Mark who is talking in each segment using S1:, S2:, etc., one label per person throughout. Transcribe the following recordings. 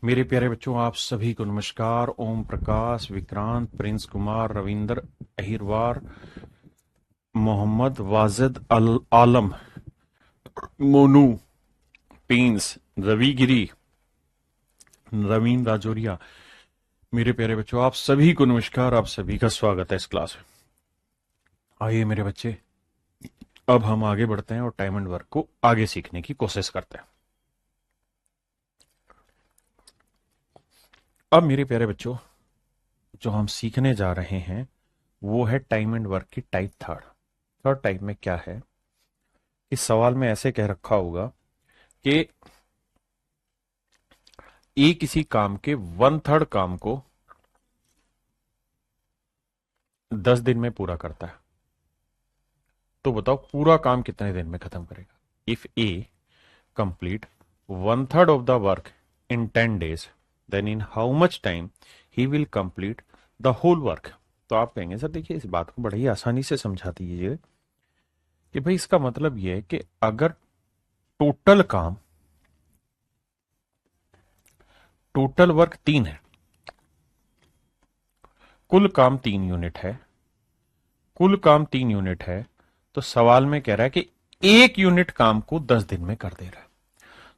S1: मेरे प्यारे बच्चों, आप सभी को नमस्कार। ओम प्रकाश, विक्रांत, प्रिंस कुमार, रविंद्र, अहिरवार, मोहम्मद वाजिद आलम, मोनू, प्रिंस, रविगिरी, रवीन राजौरिया। मेरे प्यारे बच्चों, आप सभी को नमस्कार। आप सभी का स्वागत है इस क्लास में। आइए मेरे बच्चे, अब हम आगे बढ़ते हैं और टाइम एंड वर्क को आगे सीखने की कोशिश करते हैं। अब मेरे प्यारे बच्चों, जो हम सीखने जा रहे हैं वो है टाइम एंड वर्क की टाइप थर्ड। थर्ड टाइप में क्या है, इस सवाल में ऐसे कह रखा होगा कि ए किसी काम के 1/3 काम को 10 दिन में पूरा करता है। तो बताओ पूरा काम कितने दिन में खत्म करेगा। If A complete 1/3 of the work in 10 days, then in how much time he will complete the whole work. तो आप कहेंगे सर देखिए, इस बात को बड़ी आसानी से समझा दीजिए कि भाई इसका मतलब यह है कि अगर टोटल काम, टोटल वर्क 3 है, कुल काम 3 यूनिट है, कुल काम 3 यूनिट है, तो सवाल में कह रहा है कि 1 यूनिट काम को 10 दिन में कर दे रहा है।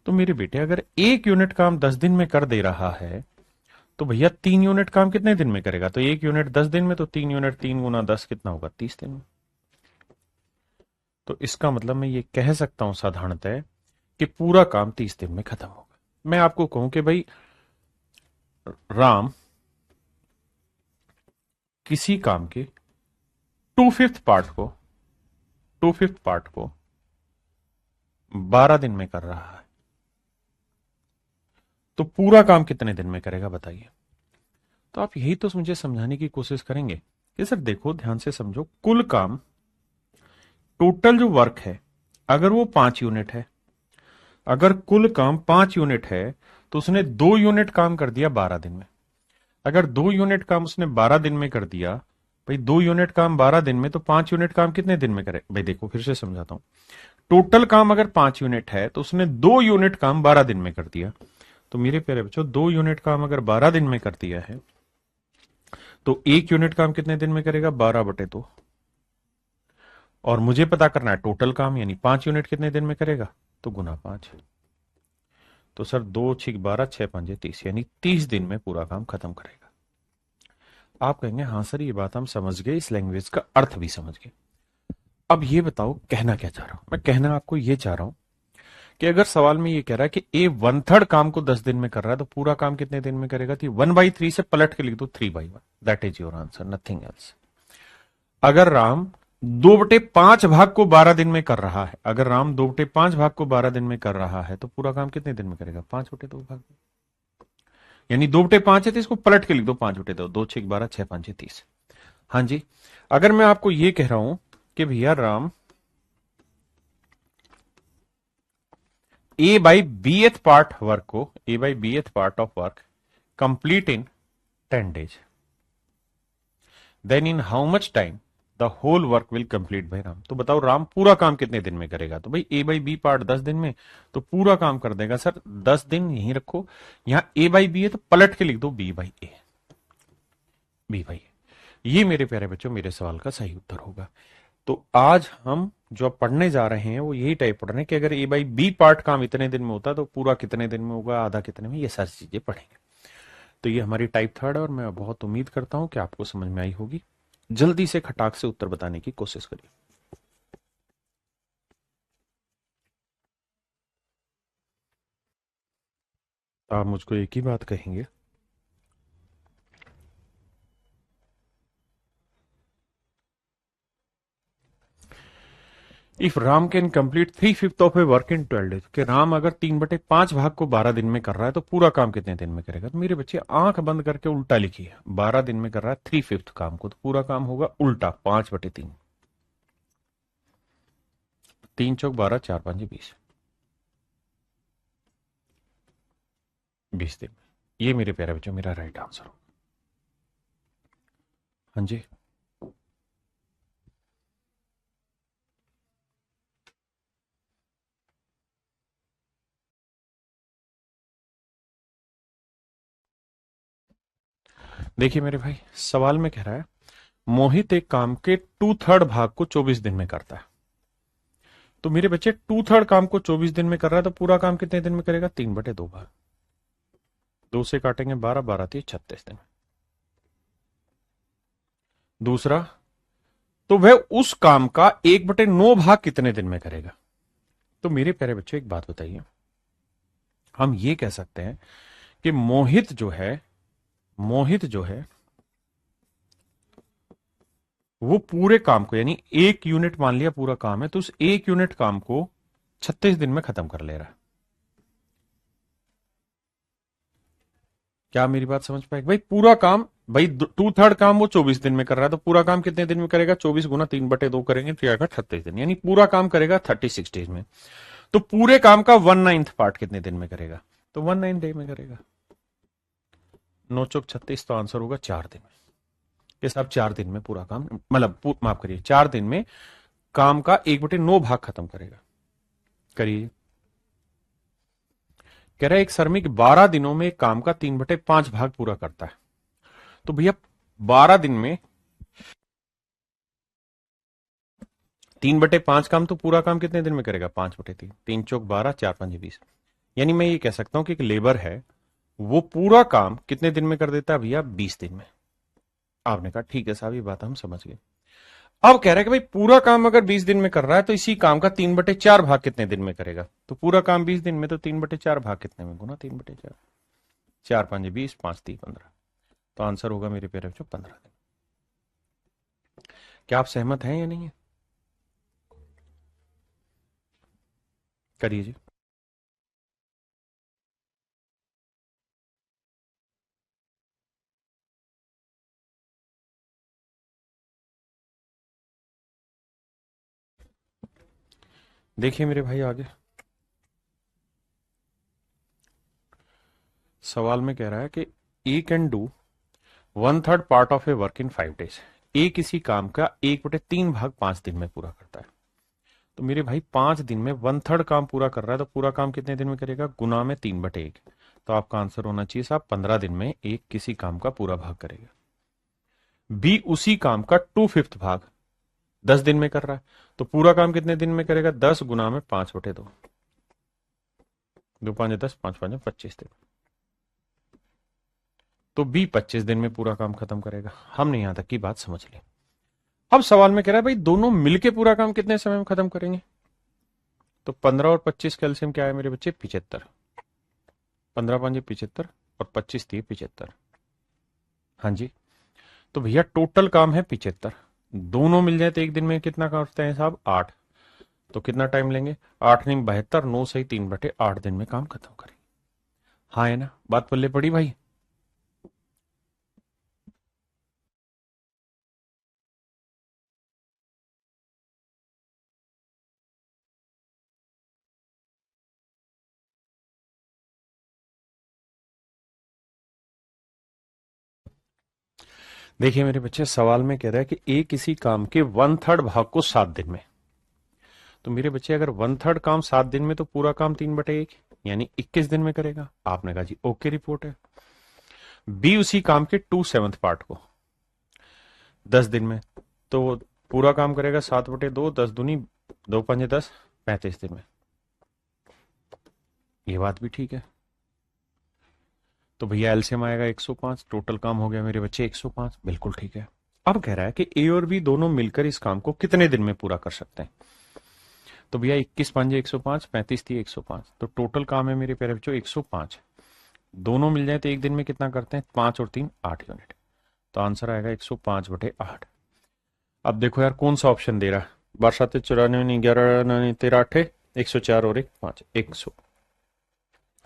S1: तो मेरे बेटे, अगर 1 यूनिट काम 10 दिन में कर दे रहा है तो भैया 3 यूनिट काम कितने दिन में करेगा। तो 1 यूनिट 10 दिन में, तो 3 यूनिट 3 × 10 कितना होगा, 30 दिन में। तो इसका मतलब मैं ये कह सकता हूं साधारणतः कि पूरा काम 30 दिन में खत्म होगा। मैं आपको कहूं कि भाई राम किसी काम के 2/5 पार्ट को 12 दिन में कर रहा है, तो पूरा काम कितने दिन में करेगा बताइए। तो आप यही तो मुझे समझाने की कोशिश करेंगे कि सर देखो, ध्यान से समझो, कुल काम, टोटल जो वर्क है, अगर वो 5 यूनिट है, अगर कुल काम 5 यूनिट है, तो उसने 2 यूनिट काम कर दिया 12 दिन में। अगर 2 यूनिट काम उसने 12 दिन में कर दिया, भाई 2 यूनिट काम 12 दिन में, तो 5 यूनिट काम कितने दिन में करे। भाई देखो फिर से समझाता हूं, टोटल काम अगर 5 यूनिट है तो उसने 2 यूनिट काम 12 दिन में कर दिया। तो मेरे प्यारे बच्चों, 2 यूनिट काम अगर 12 दिन में कर दिया है, तो 1 यूनिट काम कितने दिन में करेगा, 12/2। और मुझे पता करना है टोटल काम, यानी 5 यूनिट कितने दिन में करेगा, तो ×5। तो सर 2×6 = 12, 6×5 = 30, यानी 30 दिन में पूरा काम खत्म करेगा। आप कहेंगे हाँ सर ये बात हम समझ गए, इस लैंग्वेज का अर्थ भी समझ गए। अब ये बताओ कहना क्या चाह रहा हूं मैं। कहना आपको ये चाह रहा हूं कि अगर सवाल में ये कह रहा है कि ए 1/3 काम को 10 दिन में कर रहा है, तो पूरा काम कितने दिन में करेगा। तो 1/3 से पलट के लिख दो 3/1, that is your answer, nothing else. अगर राम 2/5 भाग को 12 दिन में कर रहा है, अगर राम 2/5 भाग को 12 दिन में कर रहा है, तो पूरा काम कितने दिन में करेगा, 5/2 भाग में। यानी 2/5 है तो इसको पलट के लिख दो 5/2, 2×6 = 12, 6×5 = 30। हाँ जी, अगर मैं आपको ये कह रहा हूं कि भैया Ram A/Bth part of work complete in 10 days, then in how much time the whole work will complete by Ram. तो बताओ राम पूरा काम कितने दिन में करेगा। तो भाई A/B पार्ट 10 दिन में, तो पूरा काम कर देगा सर 10 दिन। यहीं रखो, यहां A/B है तो पलट के लिख दो B/A, B/A। ये मेरे प्यारे बच्चों मेरे सवाल का सही उत्तर होगा। तो आज हम जो अब पढ़ने जा रहे हैं वो यही टाइप पढ़ रहे हैं कि अगर A/B पार्ट काम इतने दिन में होता तो पूरा कितने दिन में होगा, आधा कितने में, ये सारी चीजें पढ़ेंगे। तो ये हमारी टाइप थर्ड है और मैं बहुत उम्मीद करता हूं कि आपको समझ में आई होगी। जल्दी से खटाक से उत्तर बताने की कोशिश करिए। आप मुझको एक ही बात कहेंगे, if Ram can complete 3/5 of a work in 12 days, कि राम अगर 3/5 भाग को 12 दिन में कर रहा है तो पूरा काम कितने दिन में करेगा। तो मेरे बच्चे आंख बंद करके उल्टा लिखिए, 12 दिन में कर रहा है 3/5 काम को, तो पूरा काम होगा उल्टा 5/3। 3×4 = 12, 4×5 = 20, 20 दिन में। ये मेरे प्यारे बच्चों मेरा राइट आंसर हो। हाँ जी। देखिए मेरे भाई, सवाल में कह रहा है मोहित एक काम के 2/3 भाग को 24 दिन में करता है। तो मेरे बच्चे 2/3 काम को 24 दिन में कर रहा है, तो पूरा काम कितने दिन में करेगा? 3/2 भाग। 2 से काटेंगे 12, 12 थी 36 दिन। दूसरा, तो वह उस काम का 1/9 भाग कितने दिन में करेगा? तो मेरे प्यारे बच्चों एक बात बताइए, हम ये कह सकते हैं कि मोहित जो है वो पूरे काम को, यानी 1 यूनिट मान लिया पूरा काम है, तो उस 1 यूनिट काम को 36 दिन में खत्म कर ले रहा है। क्या मेरी बात समझ पाए भाई? पूरा काम, भाई 2/3 काम वो 24 दिन में कर रहा है, तो पूरा काम कितने दिन में करेगा? 24 गुना 3/2 करेंगे तो आएगा 36 दिन, यानी पूरा काम करेगा 36 डेज में। तो पूरे काम का 1/9 पार्ट कितने दिन में करेगा? तो 1/9 डे में करेगा। 9 चौक 36, तो आंसर होगा 4 दिन में। ये सब 4 दिन में पूरा काम, मतलब माफ करिए, 4 दिन में काम का 1/9 भाग खत्म करेगा। करिए। कह रहा है एक श्रमिक 12 दिनों में काम का 3/5 भाग पूरा करता है। तो भैया 12 दिन में 3/5 काम, तो पूरा काम कितने दिन में करेगा? 5/3। 3 चौक 12, 4 5 20। यानी मैं ये कह सकता हूं कि एक लेबर है, वो पूरा काम कितने दिन में कर देता है भैया? 20 दिन में। आपने कहा ठीक है साहब, ये बात हम समझ गए। अब कह रहा है कि भाई पूरा काम अगर 20 दिन में कर रहा है, तो इसी काम का 3/4 भाग कितने दिन में करेगा? तो पूरा काम 20 दिन में, तो 3/4 भाग कितने में? गुना 3/4। 4 5 20, 5 3 15। तो आंसर होगा मेरे प्यारे बच्चों 15 दिन। क्या आप सहमत हैं या नहीं है? करिए जी। देखिए मेरे भाई, आगे सवाल में कह रहा है कि A can do 1/3 part of a work in 5 days. A किसी काम का 1/3 भाग 5 दिन में पूरा करता है। तो मेरे भाई 5 दिन में 1/3 काम पूरा कर रहा है, तो पूरा काम कितने दिन में करेगा? गुना में 3/1। तो आपका आंसर होना चाहिए साहब 15 दिन में एक किसी काम का पूरा भाग करेगा। बी उसी काम का 2/5 भाग 10 दिन में कर रहा है, तो पूरा काम कितने दिन में करेगा? 10 गुना में 5/2। 2 5 10, 5 5 25 दिन। तो बी 25 दिन में पूरा काम खत्म करेगा। हमने यहां तक की बात समझ ली। अब सवाल में कह रहा है भाई दोनों मिलके पूरा काम कितने समय में खत्म करेंगे? तो 15 और 25 कैल्शियम क्या है मेरे बच्चे? 75। 15 5 75 और 25 थी 75। हाँ जी। तो भैया टोटल काम है 75। दोनों मिल जाए तो एक दिन में कितना करते हैं साहब? 8। तो कितना टाइम लेंगे? 8 नहीं 72, 9 सही 3/8 दिन में काम खत्म करेंगे। हाँ है ना? बात पल्ले पड़ी भाई? देखिए मेरे बच्चे, सवाल में कह रहा है कि ए किसी काम के 1/3 भाग को 7 दिन में। तो मेरे बच्चे अगर 1/3 काम 7 दिन में, तो पूरा काम 3/1 यानी 21 दिन में करेगा। आपने कहा जी ओके, रिपोर्ट है। बी उसी काम के 2/7 पार्ट को 10 दिन में, तो वो पूरा काम करेगा 7/2, 10 दूनी 2 5 10, 35 दिन में। ये बात भी ठीक है। तो भैया एलसीएम आएगा 105, टोटल काम हो गया मेरे बच्चे 105। बिल्कुल ठीक है। अब कह रहा है कि ए और बी दोनों मिलकर इस काम को कितने दिन में पूरा कर सकते हैं? तो भैया 21 5 105, 35 थी 105, तो टोटल काम है मेरे प्यारे बच्चों 105। दोनों मिल जाए तो एक दिन में कितना करते हैं? 5 और 3 8 यूनिट। तो आंसर आएगा 105/8। अब देखो यार कौन सा ऑप्शन दे रहा है? 12 7 94, 11 9 13 8, 104 और 1 5, 100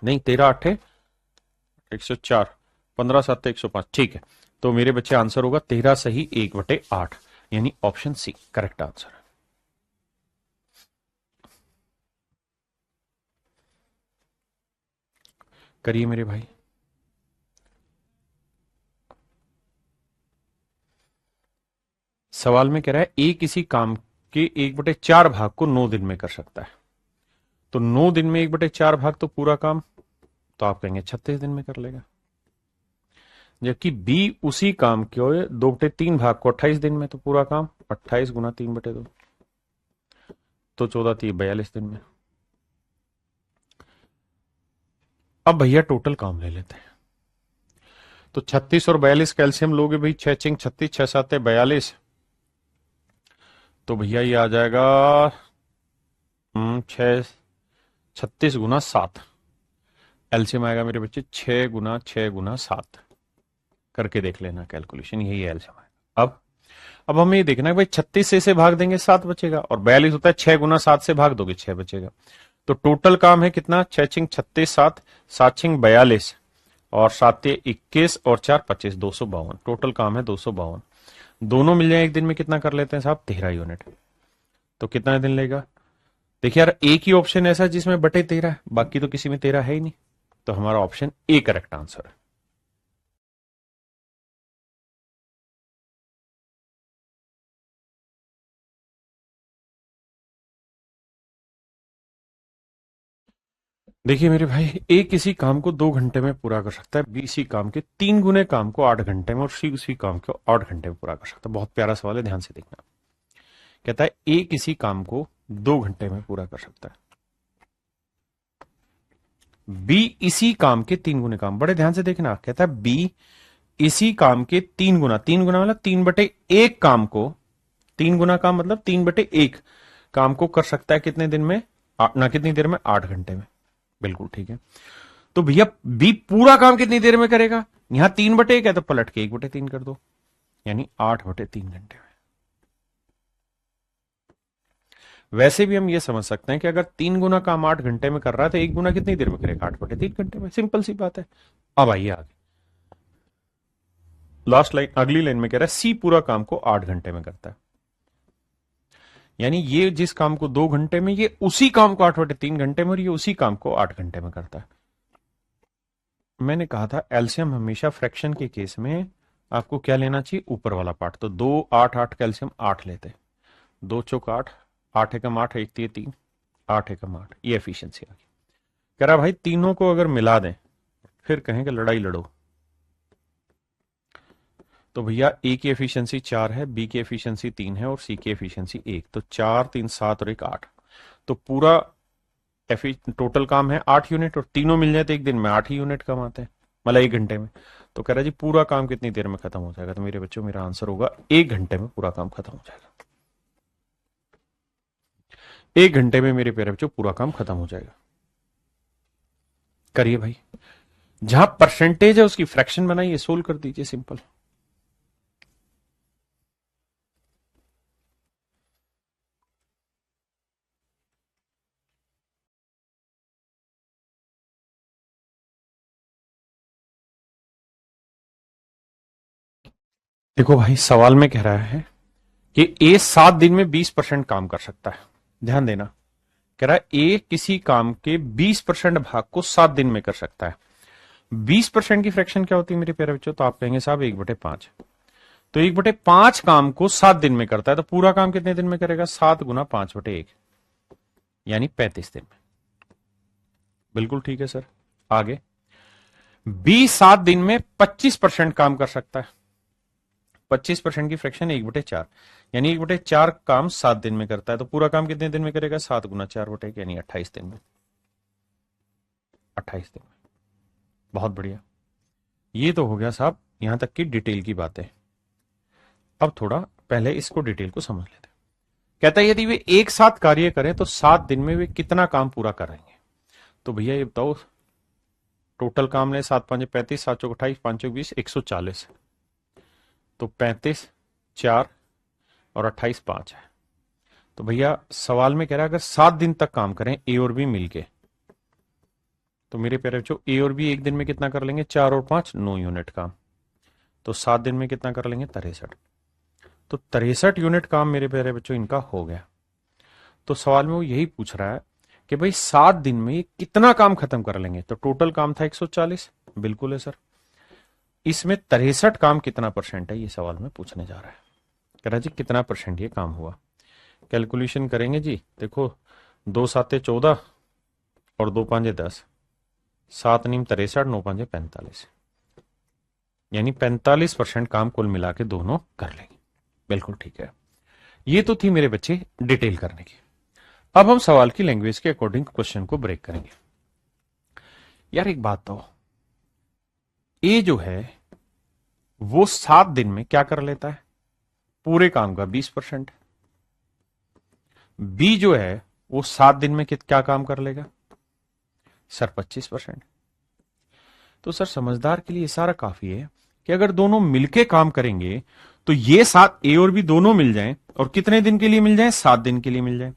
S1: नहीं 13 8 104, 15 7 105। ठीक है। तो मेरे बच्चे आंसर होगा 13 सही 1/8, यानी ऑप्शन सी करेक्ट आंसर है। करिए मेरे भाई। सवाल में कह रहा है ए किसी काम के 1/4 भाग को 9 दिन में कर सकता है। तो 9 दिन में 1/4 भाग, तो पूरा काम, तो आप कहेंगे 36 दिन में कर लेगा। जबकि बी उसी काम के 2/3 भाग को 28 दिन में, तो पूरा काम 28 गुना 3/2, तो 14×3 42 दिन में। अब भैया टोटल काम ले लेते हैं। तो 36 और 42 कैल्शियम लोगे भाई, 6×6 = 36, 6×7 = 42, तो भैया ये आ जाएगा 36 एलसीएम आएगा मेरे बच्चे 6×6×7, करके देख लेना कैलकुलेशन, यही है एलसीएम आएगा। अब हमें ये देखना है भाई 36 से भाग देंगे 7 बचेगा, और 42 होता है 6×7 से भाग दोगे 6 बचेगा। तो टोटल काम है कितना, 6×36 7, 7×42, और 7×21 और 4×25, 252। टोटल काम है 252। दोनों मिल जाए एक दिन में, कितना कर लेते हैं साहब, 13 यूनिट। तो कितना दिन लेगा, देखिए यार एक ही ऑप्शन ऐसा है जिसमें बटे 13 है, बाकी तो किसी में 13 है ही नहीं, तो हमारा ऑप्शन ए करेक्ट आंसर है। देखिए मेरे भाई, ए किसी काम को 2 घंटे में पूरा कर सकता है, बी इसी काम के 3 गुने काम को 8 घंटे में, और सी उसी काम को 8 घंटे में पूरा कर सकता है। बहुत प्यारा सवाल है, ध्यान से देखना। कहता है ए किसी काम को 2 घंटे में पूरा कर सकता है, बी इसी काम के 3 गुने काम, बड़े ध्यान से देखना। कहता है बी इसी काम के 3 गुना, 3 गुना मतलब 3/1 काम को, 3 गुना काम मतलब 3/1 काम को कर सकता है कितने दिन में, ना कितनी देर में, 8 घंटे में। बिल्कुल ठीक है। तो भैया बी पूरा काम कितनी देर में करेगा, यहां 3/1 है तो पलट के 1/3 कर दो, यानी 8/3 घंटे में। वैसे भी हम ये समझ सकते हैं कि अगर 3 गुना काम 8 घंटे में कर रहा है तो 1 गुना कितनी देर में करेगा, 8/3 घंटे में। सिंपल सी बात है। अब आइए आगे, लास्ट लाइन, अगली लाइन में कह रहा है सी पूरा काम को 8 घंटे में करता है, यानी ये जिस काम को 2 घंटे में, ये उसी काम को 8/3 घंटे में, और ये उसी काम को 8 घंटे में करता है। मैंने कहा था एलसीएम हमेशा फ्रैक्शन के केस में आपको क्या लेना चाहिए, ऊपर वाला पार्ट। तो 2 8 8 कैल्शियम 8 लेते, 2×4 = 8, 8 एकम 8, 1×3 8 एकम 8, ये एफिशिएंसी आ गई। कह रहा भाई तीनों को अगर मिला दें फिर कहें कि लड़ाई लड़ो, तो भैया ए की एफिशिएंसी 4 है, बी की एफिशिएंसी 3 है, और सी की एफिशिएंसी 1, तो 4 3 7 और 1 8, तो पूरा टोटल काम है 8 यूनिट, और तीनों मिल जाए तो एक दिन में 8 ही यूनिट कमाते हैं, मतलब 1 घंटे में। तो कह रहा जी पूरा काम कितनी देर में खत्म हो जाएगा, तो मेरे बच्चों मेरा आंसर होगा 1 घंटे में पूरा काम खत्म हो जाएगा। 1 घंटे में मेरे प्यारे बच्चों पूरा काम खत्म हो जाएगा। करिए भाई, जहां परसेंटेज है उसकी फ्रैक्शन बनाइए, सोल्व कर दीजिए, सिंपल। देखो भाई सवाल में कह रहा है कि ए 7 दिन में 20% काम कर सकता है। ध्यान देना, कह रहा है ए किसी काम के 20% भाग को 7 दिन में कर सकता है। 20% की फ्रैक्शन क्या होती है मेरे प्यारे बच्चों, तो आप कहेंगे साहब 1/5। तो 1/5 काम को 7 दिन में करता है, तो पूरा काम कितने दिन में करेगा, 7×5/1, यानी 35 दिन में। बिल्कुल ठीक है सर। आगे, बी 7 दिन में 25% काम कर सकता है। 25% की फ्रैक्शन 1/4, यानी 1/4 काम 7 दिन में करता है, तो पूरा काम कितने दिन में करेगा, 7×4/1, यानी 28 दिन में। 28 दिन में, बहुत बढ़िया। ये तो हो गया साहब यहां तक की डिटेल की बातें। अब थोड़ा पहले इसको डिटेल को समझ लेते हैं। कहता है यदि वे एक साथ कार्य करें तो 7 दिन में वे कितना काम पूरा करेंगे। तो भैया ये बताओ, टोटल काम ले 7×5 = 35, 7×4 = 28, 5×1 = 20, 140, तो 35 4 और 28 5 है। तो भैया सवाल में कह रहा है अगर 7 दिन तक काम करें ए और बी मिलके, तो मेरे प्यारे बच्चों ए और बी एक दिन में कितना कर लेंगे, 4 और 5 9 यूनिट काम, तो 7 दिन में कितना कर लेंगे, 63। तो 63 यूनिट काम मेरे प्यारे बच्चों इनका हो गया। तो सवाल में वो यही पूछ रहा है कि भाई 7 दिन में ये कितना काम खत्म कर लेंगे। तो टोटल काम था 140, बिल्कुल है सर। इसमें 63 काम कितना परसेंट है, ये सवाल में पूछने जा रहा है। कह रहा जी कितना परसेंट ये काम हुआ। कैलकुलेशन करेंगे जी, देखो 2×7 = 14 और 2×5 = 10, 7×9 = 63, 9×5 = 45। यानी 45% काम कुल मिला के दोनों कर लेंगे। बिल्कुल ठीक है। ये तो थी मेरे बच्चे डिटेल करने की। अब हम सवाल की लैंग्वेज के अकॉर्डिंग क्वेश्चन को ब्रेक करेंगे। यार एक बात तो, ए जो है वो 7 दिन में क्या कर लेता है? पूरे काम का 20%। बी जो है वो 7 दिन में क्या काम कर लेगा सर? 25%। तो सर समझदार के लिए सारा काफी है कि अगर दोनों मिलके काम करेंगे तो ये 7 ए और बी दोनों मिल जाएं, और कितने दिन के लिए मिल जाएं? 7 दिन के लिए मिल जाएं।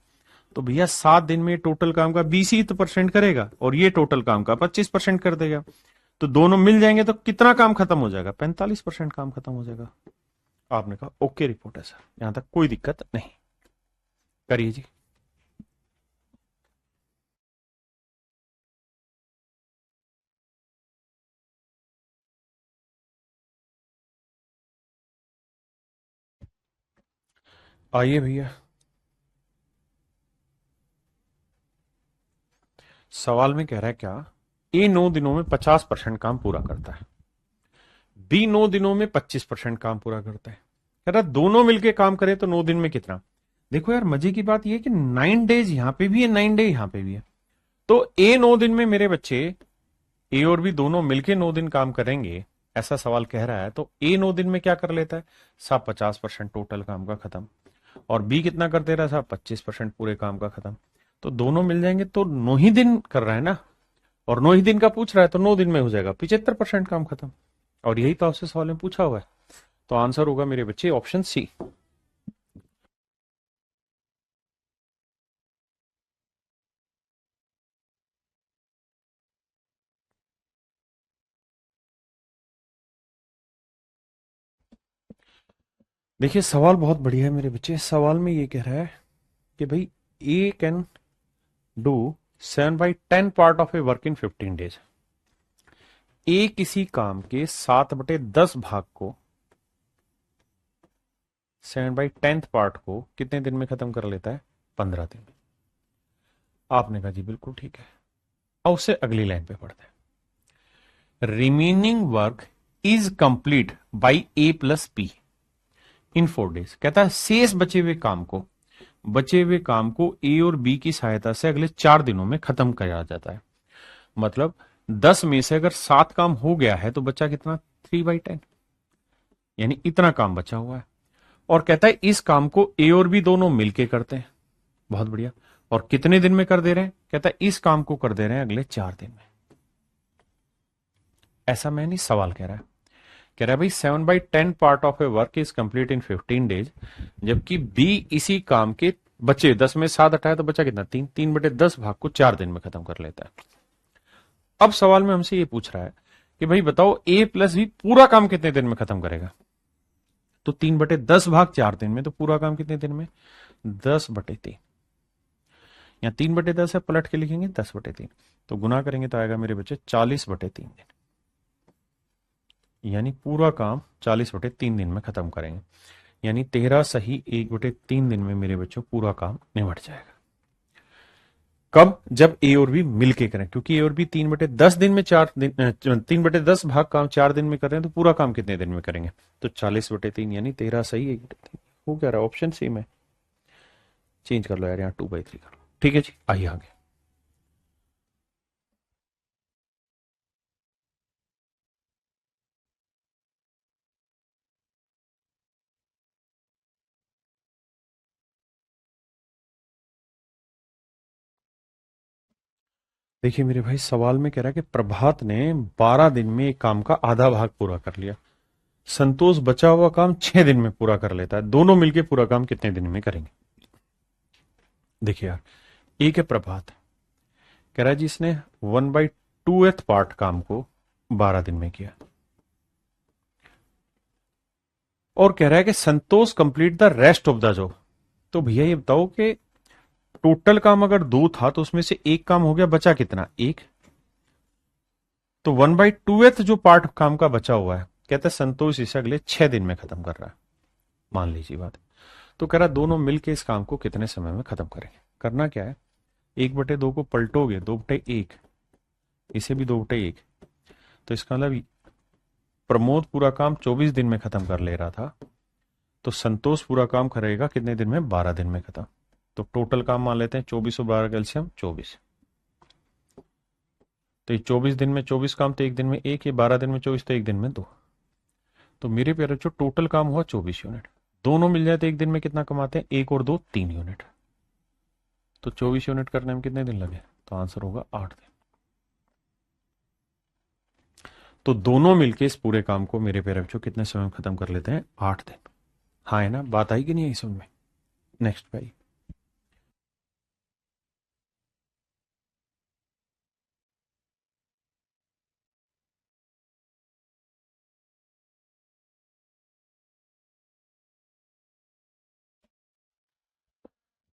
S1: तो भैया 7 दिन में टोटल काम का 20% करेगा और ये टोटल काम का 25% कर देगा। तो दोनों मिल जाएंगे तो कितना काम खत्म हो जाएगा? 45% काम खत्म हो जाएगा। आपने कहा ओके रिपोर्ट है सर, यहां तक कोई दिक्कत नहीं। करिए जी। आइए भैया, सवाल में कह रहा है क्या? ए 9 दिनों में 50% काम पूरा करता है, बी 9 दिनों में 25% काम पूरा करता है। कह रहा दोनों मिलके काम करे तो 9 दिन में कितना? देखो यार मजे की बात यह है कि 9 डेज यहां पे भी है, 9 डे यहां पे भी है। तो ए 9 दिन में मेरे बच्चे, ए और बी दोनों मिलके 9 दिन काम करेंगे, ऐसा सवाल कह रहा है। तो ए 9 दिन में क्या कर लेता है साहब? 50% टोटल काम का खत्म। और बी कितना कर दे रहा है साहब? 25% पूरे काम का खत्म। तो दोनों मिल जाएंगे तो 9 ही दिन कर रहा है ना, और 9 ही दिन का पूछ रहा है तो 9 दिन में हो जाएगा 75% काम खत्म। और यही तो आपसे सवाल में पूछा हुआ है। तो आंसर होगा मेरे बच्चे ऑप्शन सी। देखिए सवाल बहुत बढ़िया है मेरे बच्चे। सवाल में ये कह रहा है कि भाई A can do 7/10 part of a work in 15 days. A किसी काम के 7/10 भाग को, 7/10 पार्ट को कितने दिन में खत्म कर लेता है? 15 दिन में। आपने कहा जी बिल्कुल ठीक है। अब उससे अगली लाइन पे पढ़ते हैं। Remaining work is complete by A plus be in 4 days. कहता है शेष बचे हुए काम को ए और बी की सहायता से अगले 4 दिनों में खत्म किया जाता है। मतलब 10 में से अगर 7 काम हो गया है तो बचा कितना? 3/10, यानी इतना काम बचा हुआ है। और कहता है इस काम को ए और बी दोनों मिलके करते हैं। बहुत बढ़िया। और कितने दिन में कर दे रहे हैं? कहता है इस काम को कर दे रहे हैं अगले 4 दिन में। ऐसा मैं नहीं, सवाल कह रहा है। कह रहा है भाई 7/10 part of a work is complete in 15 days, जबकि बी इसी काम के बचे 10 में 7 हटाए तो बचा कितना? 3/10 भाग को 4 दिन में खत्म कर लेता है। अब सवाल में हमसे ये पूछ रहा है कि भाई बताओ ए प्लस बी पूरा काम कितने दिन में खत्म करेगा? तो 3/10 भाग 4 दिन में, तो पूरा काम कितने दिन में? 10/3। या 3/10 है, पलट के लिखेंगे 10/3। तो गुना करेंगे तो आएगा मेरे बच्चे 40/3 दिन। यानी पूरा काम 40/3 दिन में खत्म करेंगे। यानी 13 सही 1/3 दिन में मेरे बच्चों पूरा काम निपट जाएगा। कब? जब ए और बी मिलके करें, क्योंकि ए और बी 3/10 दिन में 4 दिन, 3/10 भाग काम 4 दिन में कर रहे हैं, तो पूरा काम कितने दिन में करेंगे? तो 40/3, यानी 13 सही 1/3। हो क्या रहा है? ऑप्शन सी में चेंज कर लो यार, यहाँ 2/3 कर लो। ठीक है जी, आइए आगे। देखिए मेरे भाई सवाल में कह रहा है कि प्रभात ने 12 दिन में एक काम का आधा भाग पूरा कर लिया, संतोष बचा हुआ काम 6 दिन में पूरा कर लेता है। दोनों मिलके पूरा काम कितने दिन में करेंगे? देखिए यार, एक है प्रभात, कह रहा है जी इसने 1/2th पार्ट काम को 12 दिन में किया। और कह रहा है कि Santosh complete the rest of the job. तो भैया ये बताओ कि टोटल काम अगर 2 था तो उसमें से एक काम हो गया, बचा कितना? एक। तो 1/2th जो पार्ट काम का बचा हुआ है, कहता है संतोष इसे अगले 6 दिन में खत्म कर रहा है। मान लीजिए बात। तो कह रहा दोनों मिलके इस काम को कितने समय में खत्म करेंगे? करना क्या है, 1/2 को पलटोगे 2/1, इसे भी 2/1। तो इसका मतलब प्रमोद पूरा काम 24 दिन में खत्म कर ले रहा था, तो संतोष पूरा काम करेगा कितने दिन में? 12 दिन में खत्म। तो टोटल काम मान लेते हैं 24 और 12 कैल्शियम 24। तो ये 24 दिन में 24 काम तो एक दिन में एक, ये 12 दिन में 24 तो एक दिन में 2। तो मेरे प्यारे बच्चों टोटल काम हुआ 24 यूनिट। दोनों मिल जाए तो एक दिन में कितना कमाते हैं? 1 और 2 3 यूनिट। तो 24 यूनिट करने में कितने दिन लगे? तो आंसर होगा 8 दिन। तो दोनों मिलके इस पूरे काम को मेरे प्यारे बच्चों कितने समय में खत्म कर लेते हैं? 8 दिन। हाँ है ना? बात आई कि नहीं आई समझ में? नेक्स्ट भाई।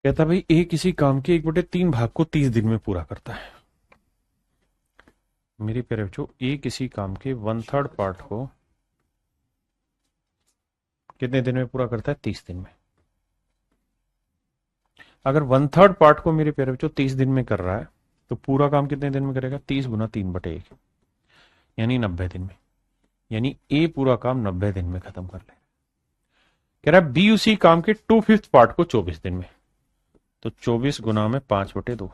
S1: कहता भाई ए किसी काम के 1/3 भाग को 30 दिन में पूरा करता है। मेरे प्यारे बच्चों ए किसी काम के 1/3 पार्ट को कितने दिन में पूरा करता है? 30 दिन में। अगर 1/3 पार्ट को मेरे प्यारे बच्चों 30 दिन में कर रहा है तो पूरा काम कितने दिन में करेगा? 30 गुना 3/1 यानी 90 दिन में। यानी ए पूरा काम 90 दिन में खत्म कर ले। कह रहा है बी उसी काम के 2/5 पार्ट को 24 दिन में। तो 24 गुना में 5/2,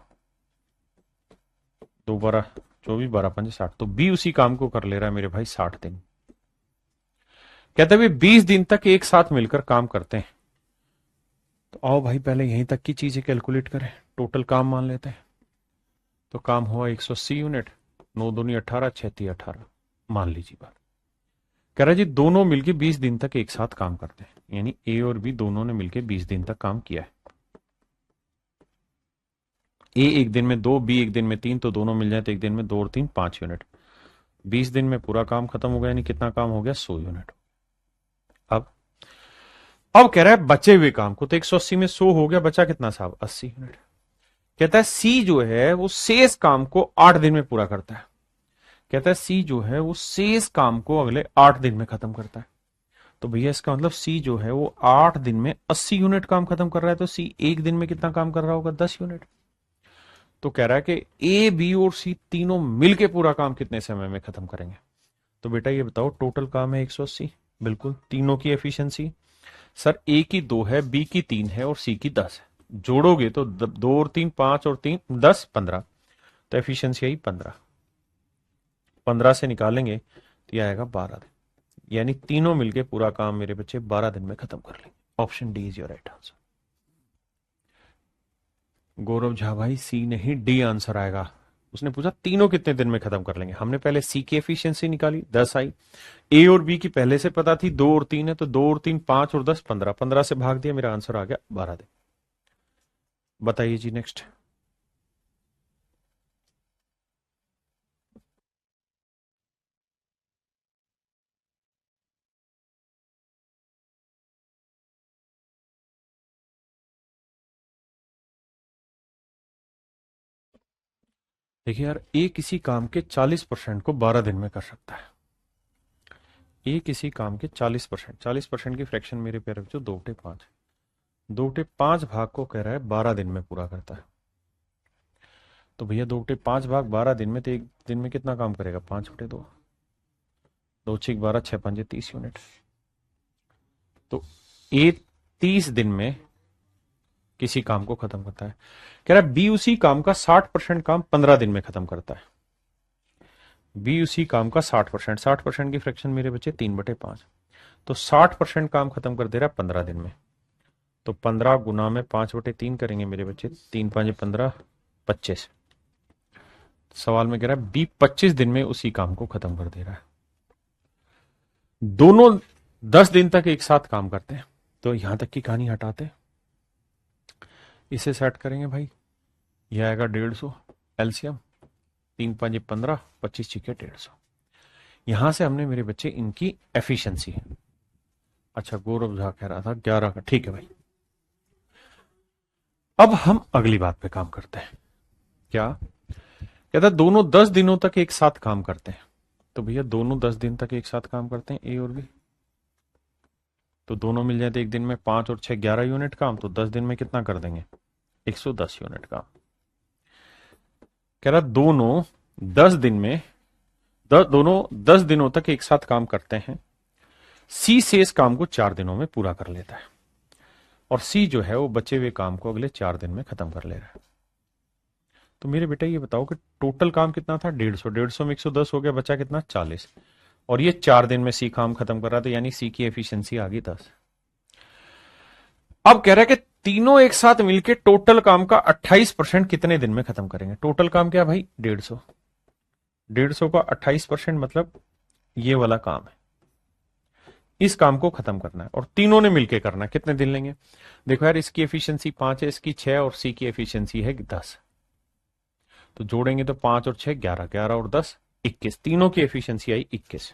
S1: 2 12 24 12 5 60। तो बी उसी काम को कर ले रहा है मेरे भाई 60 दिन। कहते हुए 20 दिन तक एक साथ मिलकर काम करते हैं। तो आओ भाई पहले यहीं तक की चीजें कैलकुलेट करें, टोटल काम मान लेते हैं। तो काम हुआ 180 यूनिट, 9 दूनी 18, 6 3 18 मान लीजिए बात। कह रहा जी दोनों मिलके 20 दिन तक एक साथ काम करते हैं, यानी ए और बी दोनों ने मिलके 20 दिन तक काम किया है। ए एक दिन में 2, बी एक दिन में 3, तो दोनों मिल जाए तो एक दिन में 2 और 3 5 यूनिट। 20 दिन में पूरा काम खत्म हो गया, यानी कितना काम हो गया? 100 यूनिट। अब कह रहा है बचे हुए काम को, तो 180 में 100 हो गया, बचा कितना साहब? 80 यूनिट। कहता है सी जो है वो शेष काम को 8 दिन में पूरा करता है। कहता है सी जो है वो शेष काम को अगले 8 दिन में खत्म करता है। तो भैया इसका मतलब सी जो है वो 8 दिन में 80 यूनिट काम खत्म कर रहा है, तो सी एक दिन में कितना काम कर रहा होगा? 10 यूनिट। तो कह रहा है कि ए बी और सी तीनों मिलके पूरा काम कितने समय में खत्म करेंगे? तो बेटा ये बताओ टोटल काम है 180, बिल्कुल तीनों की एफिशिएंसी। सर ए की 2 है, बी की 3 है और सी की 10 है। जोड़ोगे तो 2 और 3 5 और 3 10 15। तो एफिशिएंसी आई 15। 15 से निकालेंगे तो यह आएगा 12 दिन। यानी तीनों मिलके पूरा काम मेरे बच्चे 12 दिन में खत्म कर लेंगे। Option D is your right answer. Gaurav Jha भाई सी नहीं, डी आंसर आएगा। उसने पूछा तीनों कितने दिन में खत्म कर लेंगे। हमने पहले सी की एफिशिएंसी निकाली, 10 आई। ए और बी की पहले से पता थी, 2 और 3 है, तो 2 और 3 5 और 10 15। 15 से भाग दिया, मेरा आंसर आ गया 12 दिन। बताइए जी नेक्स्ट। देखिए यार ए किसी काम के 40% को 12 दिन में कर सकता है। ए किसी काम के 40% की फ्रैक्शन मेरे प्यारे बच्चों 2/5। 2/5 भाग को कह रहा है 12 दिन में पूरा करता है। तो भैया 2/5 भाग 12 दिन में, तो एक दिन में कितना काम करेगा? 5/2, 2 6 12 6 5 30 यूनिट। तो ए 30 दिन में किसी काम को खत्म करता है। कह रहा है बी उसी काम का 60% काम 15 दिन में खत्म करता है। बी उसी काम का 60%, 60% की फ्रैक्शन मेरे बच्चे 3/5। तो 60% काम खत्म कर दे रहा है 15 दिन में। तो 15 गुना में 5/3 करेंगे मेरे बच्चे, 3 5 15 25। सवाल में कह रहा है बी 25 दिन में उसी काम को खत्म कर दे रहा है। दोनों 10 दिन तक एक साथ काम करते हैं। तो यहां तक की कहानी हटाते हैं, इसे सेट करेंगे भाई। यह आएगा 150 एलसीएम, 3 5 15 25 छिके 150। यहां से हमने मेरे बच्चे इनकी एफिशिएंसी। अच्छा गौरव झा कह रहा था 11 का, ठीक है भाई। अब हम अगली बात पे काम करते हैं। क्या कहता दोनों 10 दिनों तक एक साथ काम करते हैं। तो भैया दोनों 10 दिन तक एक साथ काम करते हैं, ए और बी। तो दोनों मिल जाए तो एक दिन में 5 और 6 11 यूनिट काम, तो 10 दिन में कितना कर देंगे? 110 यूनिट काम। कह रहा दोनों 10 दिन में दोनों 10 दिनों तक एक साथ काम करते हैं। सी से इस काम को 4 दिनों में पूरा कर लेता है और सी जो है वो बचे हुए काम को अगले 4 दिन में खत्म कर ले रहा है। तो मेरे बेटा ये बताओ कि टोटल काम कितना था? 150। 150 में 110 हो गया, बचा कितना? 40। और ये 4 दिन में सी काम खत्म कर रहा था, यानी सी की एफिशिएंसी आ गई 10। अब कह रहा है कि तीनों एक साथ मिलकर टोटल काम का 28% कितने दिन में खत्म करेंगे? टोटल काम क्या भाई? 150। 150 का 28% मतलब ये वाला काम है। इस काम को खत्म करना है और तीनों ने मिलकर करना है। कितने दिन लेंगे? देखो यार, इसकी एफिशिएंसी 5 है, इसकी 6 और सी की एफिशिएंसी है 10। तो जोड़ेंगे तो 5 और 6 11, 11 और 10 21। तीनों की एफिशिएंसी आई 21।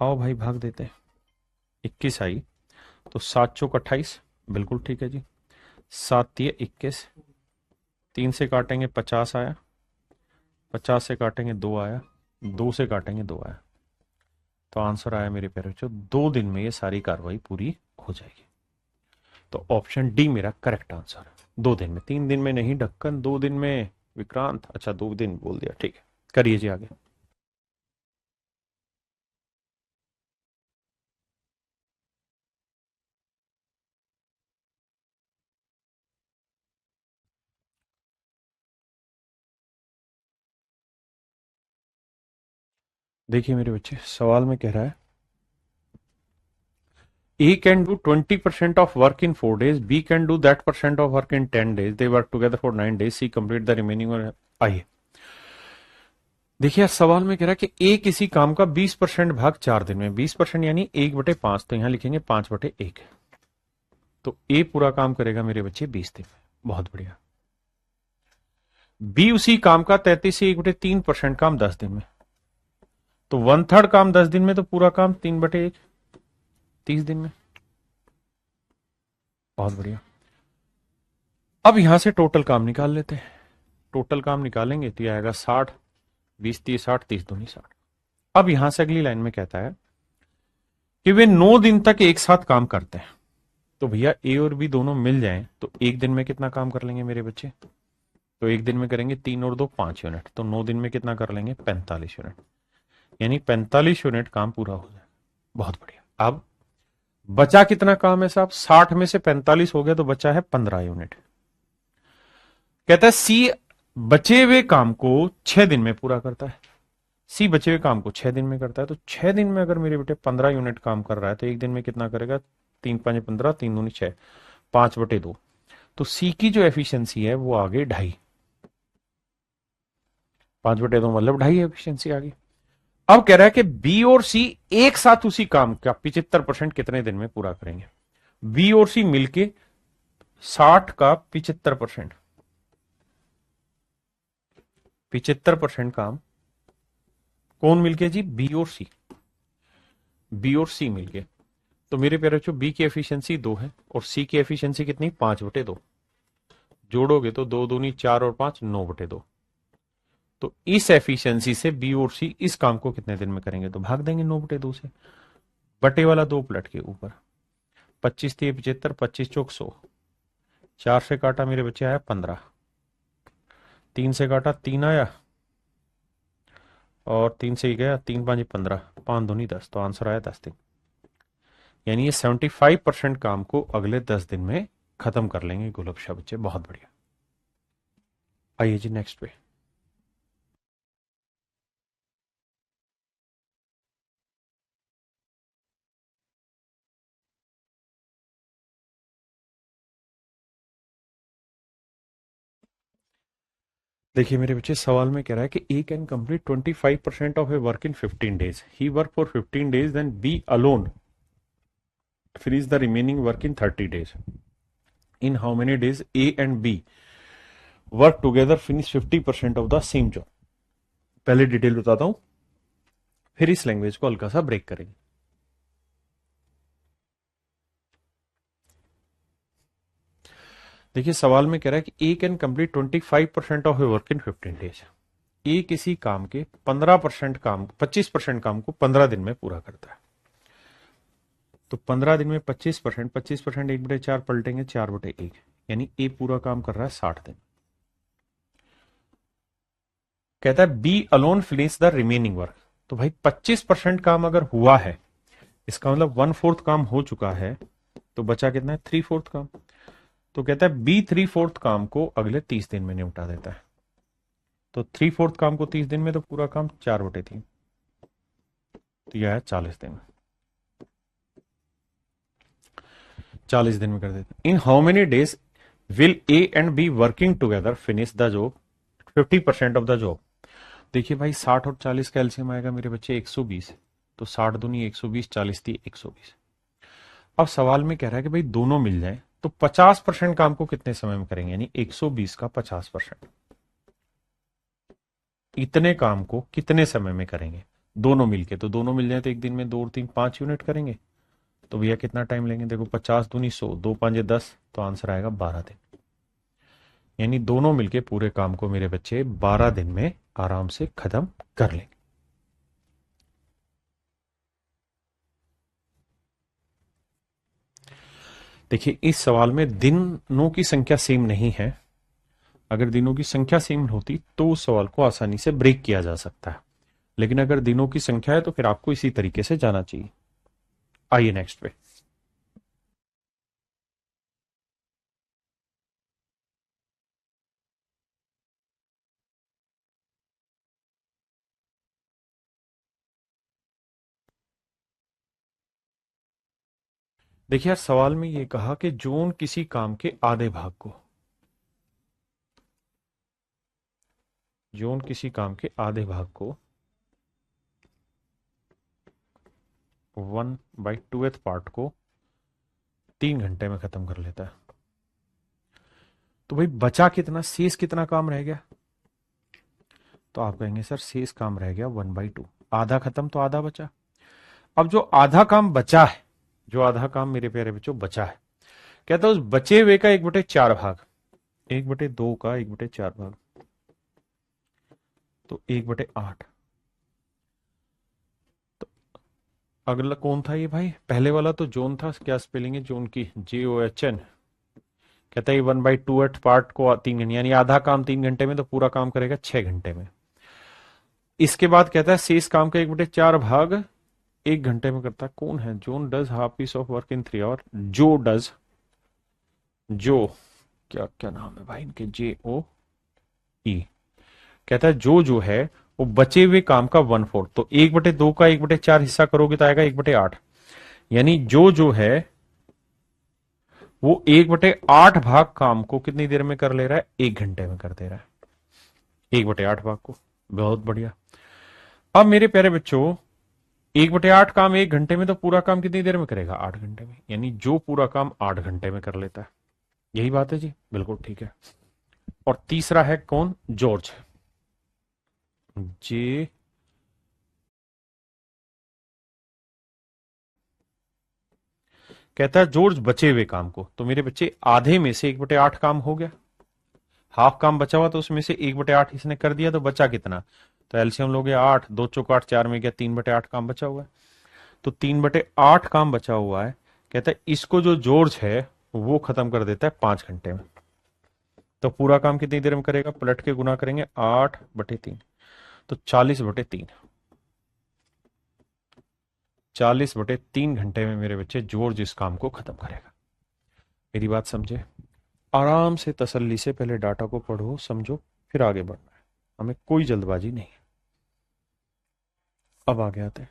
S1: आओ भाई भाग देते हैं। 21 आई तो 7 चौक 28, बिल्कुल ठीक है जी। 7 दिए 21, 3 से काटेंगे 50 आया, 50 से काटेंगे 2 आया, 2 से काटेंगे 2 आया। तो आंसर आया मेरे प्यारे बच्चों 2 दिन में ये सारी कार्रवाई पूरी हो जाएगी। तो ऑप्शन डी मेरा करेक्ट आंसर है। 2 दिन में, 3 दिन में नहीं ढक्कन, 2 दिन में विक्रांत। अच्छा 2 दिन बोल दिया, ठीक है। करिए जी आगे। देखिए मेरे बच्चे, सवाल में कह रहा है A can do 20% of work in 4 days, B can do that percent of work in 10 days, they work together for 9 days, C complete the remaining work। आइए देखिए, सवाल में कह रहा है कि ए किसी काम का 20% भाग 4 दिन में, 20% यानी 1/5, तो यहां लिखेंगे 5/1। तो ए पूरा काम करेगा मेरे बच्चे 20 दिन में, बहुत बढ़िया। बी उसी काम का 33 से 1/3% काम 10 दिन में, तो 1/3 काम 10 दिन में, तो पूरा काम 3/1 30 दिन में, बहुत बढ़िया। अब यहां से टोटल काम निकाल लेते हैं। टोटल काम निकालेंगे तो यह आएगा 60, 20 30 60, 30 दूनी 60। अब यहां से अगली लाइन में कहता है कि वे 9 दिन तक एक साथ काम करते हैं। तो भैया ए और बी दोनों मिल जाएं तो एक दिन में कितना काम कर लेंगे मेरे बच्चे? तो एक दिन में करेंगे 3 और 2 5 यूनिट, तो 9 दिन में कितना कर लेंगे? 45 यूनिट, यानी 45 यूनिट काम पूरा हो जाएगा। बहुत बढ़िया। अब बचा कितना काम है साहब? 60 में से 45 हो गया तो बचा है 15 यूनिट। कहता है सी बचे हुए काम को 6 दिन में पूरा करता है। सी बचे हुए काम को 6 दिन में करता है, तो 6 दिन में अगर मेरे बेटे 15 यूनिट काम कर रहा है तो एक दिन में कितना करेगा? 3 5 15, 3 दूनी 6, 5/2। तो सी की जो एफिशिएंसी है वो आ गई 2.5। 5/2 मतलब 2.5 एफिशिएंसी आ गई। अब कह रहा है कि बी और सी एक साथ उसी काम का 75% कितने दिन में पूरा करेंगे? बी और सी मिलके 60 का 75%, 75% काम कौन मिलके जी? बी और सी। बी और सी मिलके, तो मेरे प्यारे बच्चों बी की एफिशिएंसी 2 है और सी की एफिशिएंसी कितनी? 5/2। जोड़ोगे तो 2 दूनी 4 और 5 9/2। तो इस एफिशिएंसी से बी और सी इस काम को कितने दिन में करेंगे? तो भाग देंगे 9/2 से, बटे वाला 2 पलट के ऊपर। 25 3 75, 25 चौक 100, 4 से काटा मेरे बच्चे आया 15, 3 से काटा 3 आया और 3 से ही गया, 3 5 15, 5 दूनी 10, तो आंसर आया 10 दिन। यानी ये 75% काम को अगले 10 दिन में खत्म कर लेंगे गुलबशा बच्चे, बहुत बढ़िया। आइए जी नेक्स्ट पे। देखिए मेरे बच्चे, सवाल में कह रहा है कि A can complete 25% of a work in 15 days, he work for 15 days, then B alone finish the remaining work in 30 days. In how many days A and B work together finish 50% of the same job. पहले detail बताता हूं, फिर इस language को हल्का सा break करेंगे। देखिए सवाल में कह रहा है कि A can complete 25% of a work in 15 days. A किसी काम के 15% काम, 25% काम को 15 दिन में पूरा करता है। तो 15 दिन में 25%, 25% 1/4 पलटेंगे 4/1, यानी ए पूरा काम कर रहा है 60 दिन। कहता है B alone finish the remaining work. तो भाई 25% काम अगर हुआ है, इसका मतलब 1/4 काम हो चुका है, तो बचा कितना है, 3/4 काम। तो कहता है बी 3/4 काम को अगले 30 दिन में निपटा देता है। तो 3/4 काम को 30 दिन में, तो पूरा काम 4/3, तो यह है 40 दिन। 40 दिन में कर देते। इन how many days will A and be working together finish the job 50% of the job. देखिए भाई 60 और 40 का एलसीएम आएगा मेरे बच्चे 120। तो 60 दूनी 120, 40 थी 120। अब सवाल में कह रहा है कि भाई दोनों मिल जाए तो 50% काम को कितने समय में करेंगे, यानी 120 का 50%। इतने काम को कितने समय में करेंगे दोनों मिलके। तो दोनों मिल जाए तो एक दिन में 2 और 3 5 यूनिट करेंगे। तो भैया कितना टाइम लेंगे, देखो 50 दूनी 100, 2 5 10, तो आंसर आएगा 12 दिन। यानी दोनों मिलके पूरे काम को मेरे बच्चे 12 दिन में आराम से खत्म कर लेंगे। देखिए इस सवाल में दिनों की संख्या सेम नहीं है। अगर दिनों की संख्या सेम होती तो उस सवाल को आसानी से ब्रेक किया जा सकता है, लेकिन अगर दिनों की संख्या है तो फिर आपको इसी तरीके से जाना चाहिए। आइए नेक्स्ट पे। देखिए यार सवाल में ये कहा कि जोन किसी काम के आधे भाग को, जोन किसी काम के आधे भाग को 1/2 पार्ट को 3 घंटे में खत्म कर लेता है। तो भाई बचा कितना, शेष कितना काम रह गया। तो आप कहेंगे सर शेष काम रह गया 1/2, आधा खत्म तो आधा बचा। अब जो आधा काम बचा है, जो आधा काम मेरे प्यारे बच्चों बचा है, कहता है उस बचे हुए का 1/4 भाग, 1/2 का 1/4 भाग, तो 1/8। तो अगला कौन था ये भाई, पहले वाला तो जोन था, क्या स्पेलिंग है जोन की, JOHN। कहता है 1/2 पार्ट को 3 घंटे, यानी आधा काम 3 घंटे में, तो पूरा काम करेगा 6 घंटे में। इसके बाद कहता है शेष काम का 1/4 भाग 1 घंटे में करता है। कौन है, John does half piece of work in 3 hour, जो डज, जो, क्या क्या नाम है भाई इनके, JOE। कहता है जो है वो बचे हुए काम का 1/4, तो 1/2 का 1/4 हिस्सा करोगे तो आएगा 1/8। यानी जो है वो 1/8 भाग काम को कितनी देर में कर ले रहा है, 1 घंटे में कर दे रहा है 1/8 भाग को। बहुत बढ़िया। अब मेरे प्यारे बच्चों 1/8 काम 1 घंटे में, तो पूरा काम कितनी देर में करेगा, 8 घंटे में। यानी जो पूरा काम 8 घंटे में कर लेता है। यही बात है जी, बिल्कुल ठीक है। और तीसरा है कौन, जॉर्ज, जे, कहता है जॉर्ज बचे हुए काम को, तो मेरे बच्चे आधे में से 1/8 काम हो गया, हाफ काम बचा हुआ, तो उसमें से 1/8 इसने कर दिया, तो बचा कितना। तो एलसीएम लोगे 8, 2 चौक 8, 4 में गया, 3/8 काम बचा हुआ है। तो 3/8 काम बचा हुआ है। कहता है इसको जो जॉर्ज है वो खत्म कर देता है 5 घंटे में। तो पूरा काम कितनी देर में करेगा, पलट के गुना करेंगे 8/3, तो 40/3। 40/3 घंटे में मेरे बच्चे जॉर्ज इस काम को खत्म करेगा। मेरी बात समझे, आराम से तसल्ली से पहले डाटा को पढ़ो समझो, फिर आगे बढ़ना है, हमें कोई जल्दबाजी नहीं। अब आगे आते हैं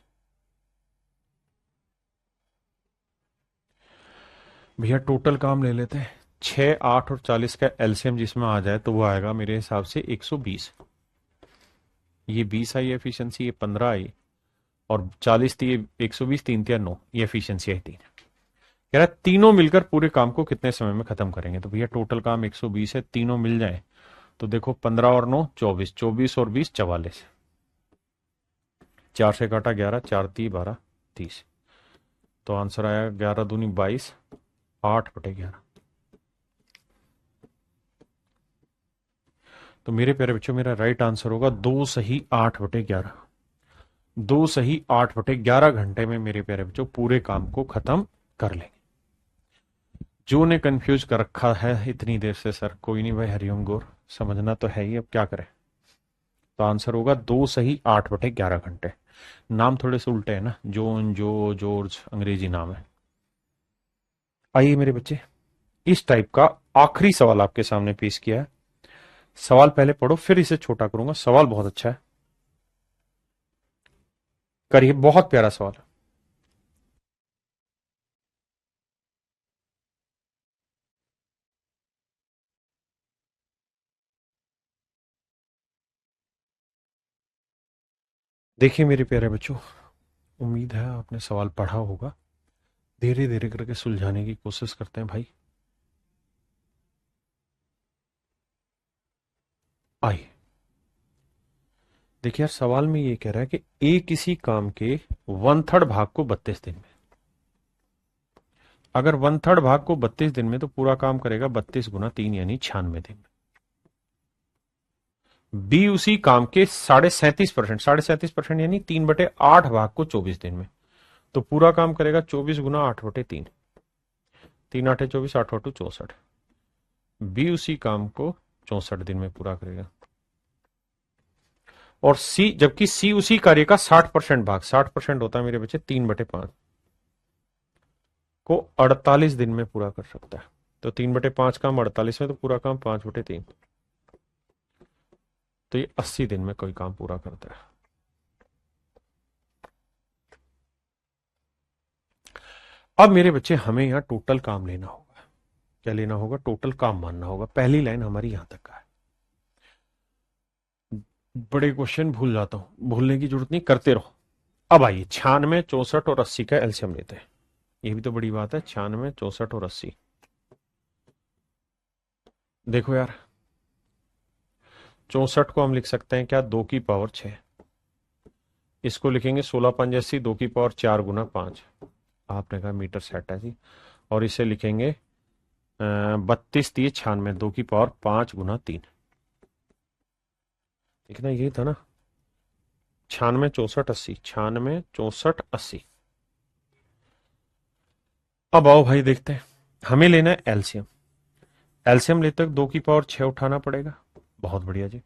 S1: भैया, टोटल काम ले लेते हैं। 6, 8 और 40 का एलसीएम जिसमें आ जाए तो वो आएगा मेरे हिसाब से 120। ये 20 आई एफिशिएंसी, ये 15 आई, और 40 थी, ये 120, 3 या 9, ये एफिशिएंसी आई 3। कह रहा है तीनों मिलकर पूरे काम को कितने समय में खत्म करेंगे। तो भैया टोटल काम 120 है, तीनों मिल जाए तो देखो 15 और 9 24, 24 और 20 44, 4 से काटा 11, 4 3 12 30, तो आंसर आया 11 दूनी 22, 8/11। तो मेरे प्यारे बच्चों मेरा राइट आंसर होगा 2 सही 8/11। 2 सही 8/11 घंटे में मेरे प्यारे बच्चों पूरे काम को खत्म कर लेंगे। जो ने कंफ्यूज कर रखा है इतनी देर से, सर कोई नहीं भाई, हरिओम गौर, समझना तो है ही, अब क्या करें। तो आंसर होगा 2 सही 8/11 घंटे। नाम थोड़े से उल्टे हैं ना, जोन, जो, जॉर्ज, अंग्रेजी नाम है। आइए मेरे बच्चे, इस टाइप का आखिरी सवाल आपके सामने पेश किया है। सवाल पहले पढ़ो, फिर इसे छोटा करूंगा। सवाल बहुत अच्छा है, करिए, बहुत प्यारा सवाल है। देखिए मेरे प्यारे बच्चों, उम्मीद है आपने सवाल पढ़ा होगा। धीरे धीरे करके सुलझाने की कोशिश करते हैं भाई। आइए देखिए यार, सवाल में ये कह रहा है कि ए किसी काम के 1/3 भाग को 32 दिन में, अगर 1/3 भाग को 32 दिन में, तो पूरा काम करेगा 32 × 3 यानी 96 दिन में। बी उसी काम के 37.5%, 37.5% यानी 3/8 भाग को 24 दिन में, तो पूरा काम करेगा 24 × 8/3, 3 × 8 = 24, 8 × 8 = 64। बी उसी काम को 64 दिन में पूरा करेगा। और सी, जबकि सी उसी कार्य का 60% भाग, 60% होता है मेरे बच्चे 3/5, को 48 दिन में पूरा कर सकता है। तो 3/5 काम 48 में, तो पूरा काम 5/3, तो ये 80 दिन में कोई काम पूरा करता है। अब मेरे बच्चे, हमें यहां टोटल काम लेना होगा। क्या लेना होगा? टोटल काम मानना होगा। पहली लाइन हमारी यहां तक का है। बड़े क्वेश्चन भूल जाता हूं, भूलने की जरूरत नहीं, करते रहो। अब आइए 96, 64 और 80 का एलसीएम लेते हैं। ये भी तो बड़ी बात है, 96, 64 और 80। देखो यार, 64 को हम लिख सकते हैं क्या? 2 की पावर 6। इसको लिखेंगे 16×5 = 80, 2 की पावर 4 × 5। आपने कहा मीटर सेट है जी। और इसे लिखेंगे 32×3 = 96, 2 की पावर 5 × 3। ठीक है ना, यही था ना, 96, 64, 80, 96, 64, 80। अब आओ भाई देखते हैं, हमें लेना है एलसीएम। एलसीएम लेते वक्त 2 की पावर 6 उठाना पड़ेगा। बहुत बढ़िया जी।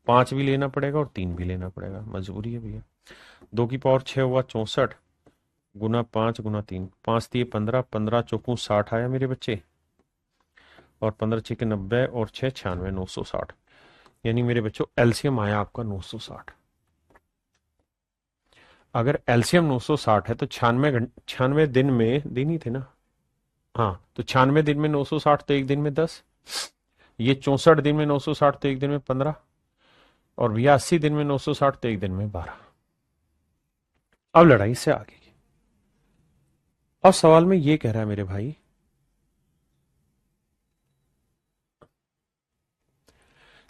S1: 5 भी लेना पड़ेगा और 3 भी लेना पड़ेगा, मजबूरी है भैया। 2 की पावर 6 हुआ 64, ×5 × 3, 5×3 = 15, 15×4 = 60 आया मेरे बच्चे। और 15×6 = 90 और 6 = 96, 960। यानी मेरे बच्चों एलसीएम आया आपका 960। अगर एलसीएम 960 है तो 96 दिन में, दिन ही थे ना, हाँ, तो 96 दिन में 960, तो एक दिन में 10। ये 64 दिन में 960, तो एक दिन में 15। और भैया 80 दिन में 960, तो एक दिन में 12। अब लड़ाई से आगे की। अब सवाल में ये कह रहा है मेरे भाई,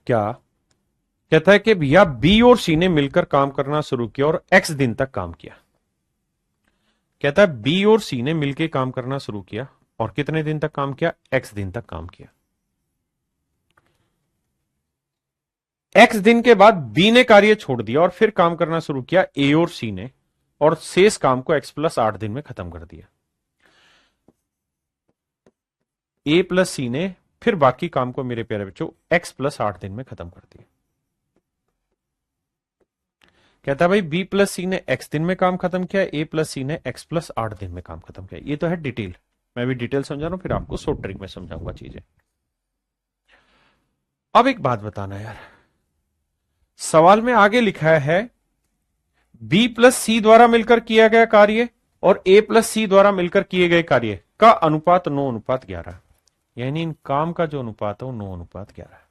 S1: क्या कहता है कि भैया बी और सी ने मिलकर काम करना शुरू किया और एक्स दिन तक काम किया। कहता है बी और सी ने मिलकर काम करना शुरू किया और कितने दिन तक काम किया? एक्स दिन तक काम किया। एक्स दिन के बाद बी ने कार्य छोड़ दिया और फिर काम करना शुरू किया ए और सी ने, और शेष काम को x+8 दिन में खत्म कर दिया। ए प्लस सी ने फिर बाकी काम को मेरे प्यारे बच्चों x+8 दिन में खत्म कर दिया। कहता है भाई बी प्लस सी ने x दिन में काम खत्म किया, ए प्लस सी ने x+8 दिन में काम खत्म किया। ये तो है डिटेल, मैं भी डिटेल समझा रहा हूं, फिर आपको शॉर्ट ट्रिक में समझाऊंगा चीजें। अब एक बात बताना यार, सवाल में आगे लिखा है बी प्लस सी द्वारा मिलकर किया गया कार्य और ए प्लस सी द्वारा मिलकर किए गए कार्य का अनुपात 9:11, यानी इन काम का जो अनुपात है वो 9:11 है।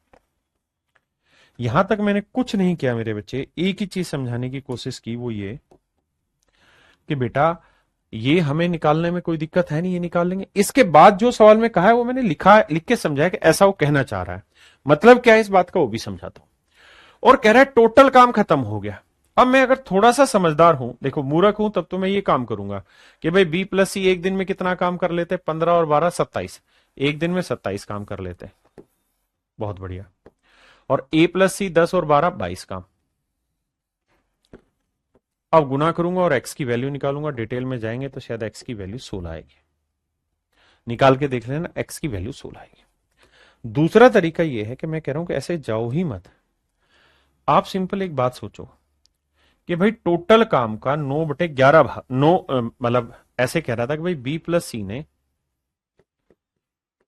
S1: यहां तक मैंने कुछ नहीं किया मेरे बच्चे, एक ही चीज समझाने की कोशिश की, वो ये कि बेटा ये हमें निकालने में कोई दिक्कत है नहीं, ये निकाल लेंगे। इसके बाद जो सवाल में कहा है वो मैंने लिख के समझाया कि ऐसा वो कहना चाह रहा है, मतलब क्या है इस बात का वो भी समझाता हूं। और कह रहा है टोटल काम खत्म हो गया। अब मैं अगर थोड़ा सा समझदार हूं, देखो मूर्ख हूं, तब तो मैं ये काम करूंगा कि भाई बी प्लस सी एक दिन में कितना काम कर लेते? 15 और 12 27, एक दिन में 27 काम कर लेते। बहुत बढ़िया। और ए प्लस सी 10 और 12 22 काम। अब गुना करूंगा और एक्स की वैल्यू निकालूंगा, डिटेल में जाएंगे तो शायद एक्स की वैल्यू 16 आएगी। निकाल के देख लेना, एक्स की वैल्यू 16 आएगी। दूसरा तरीका यह है कि मैं कह रहा हूं कि ऐसे जाओ ही मत, आप सिंपल एक बात सोचो कि भाई टोटल काम का 9/11 भाग 9, मतलब ऐसे कह रहा था कि भाई बी प्लस सी ने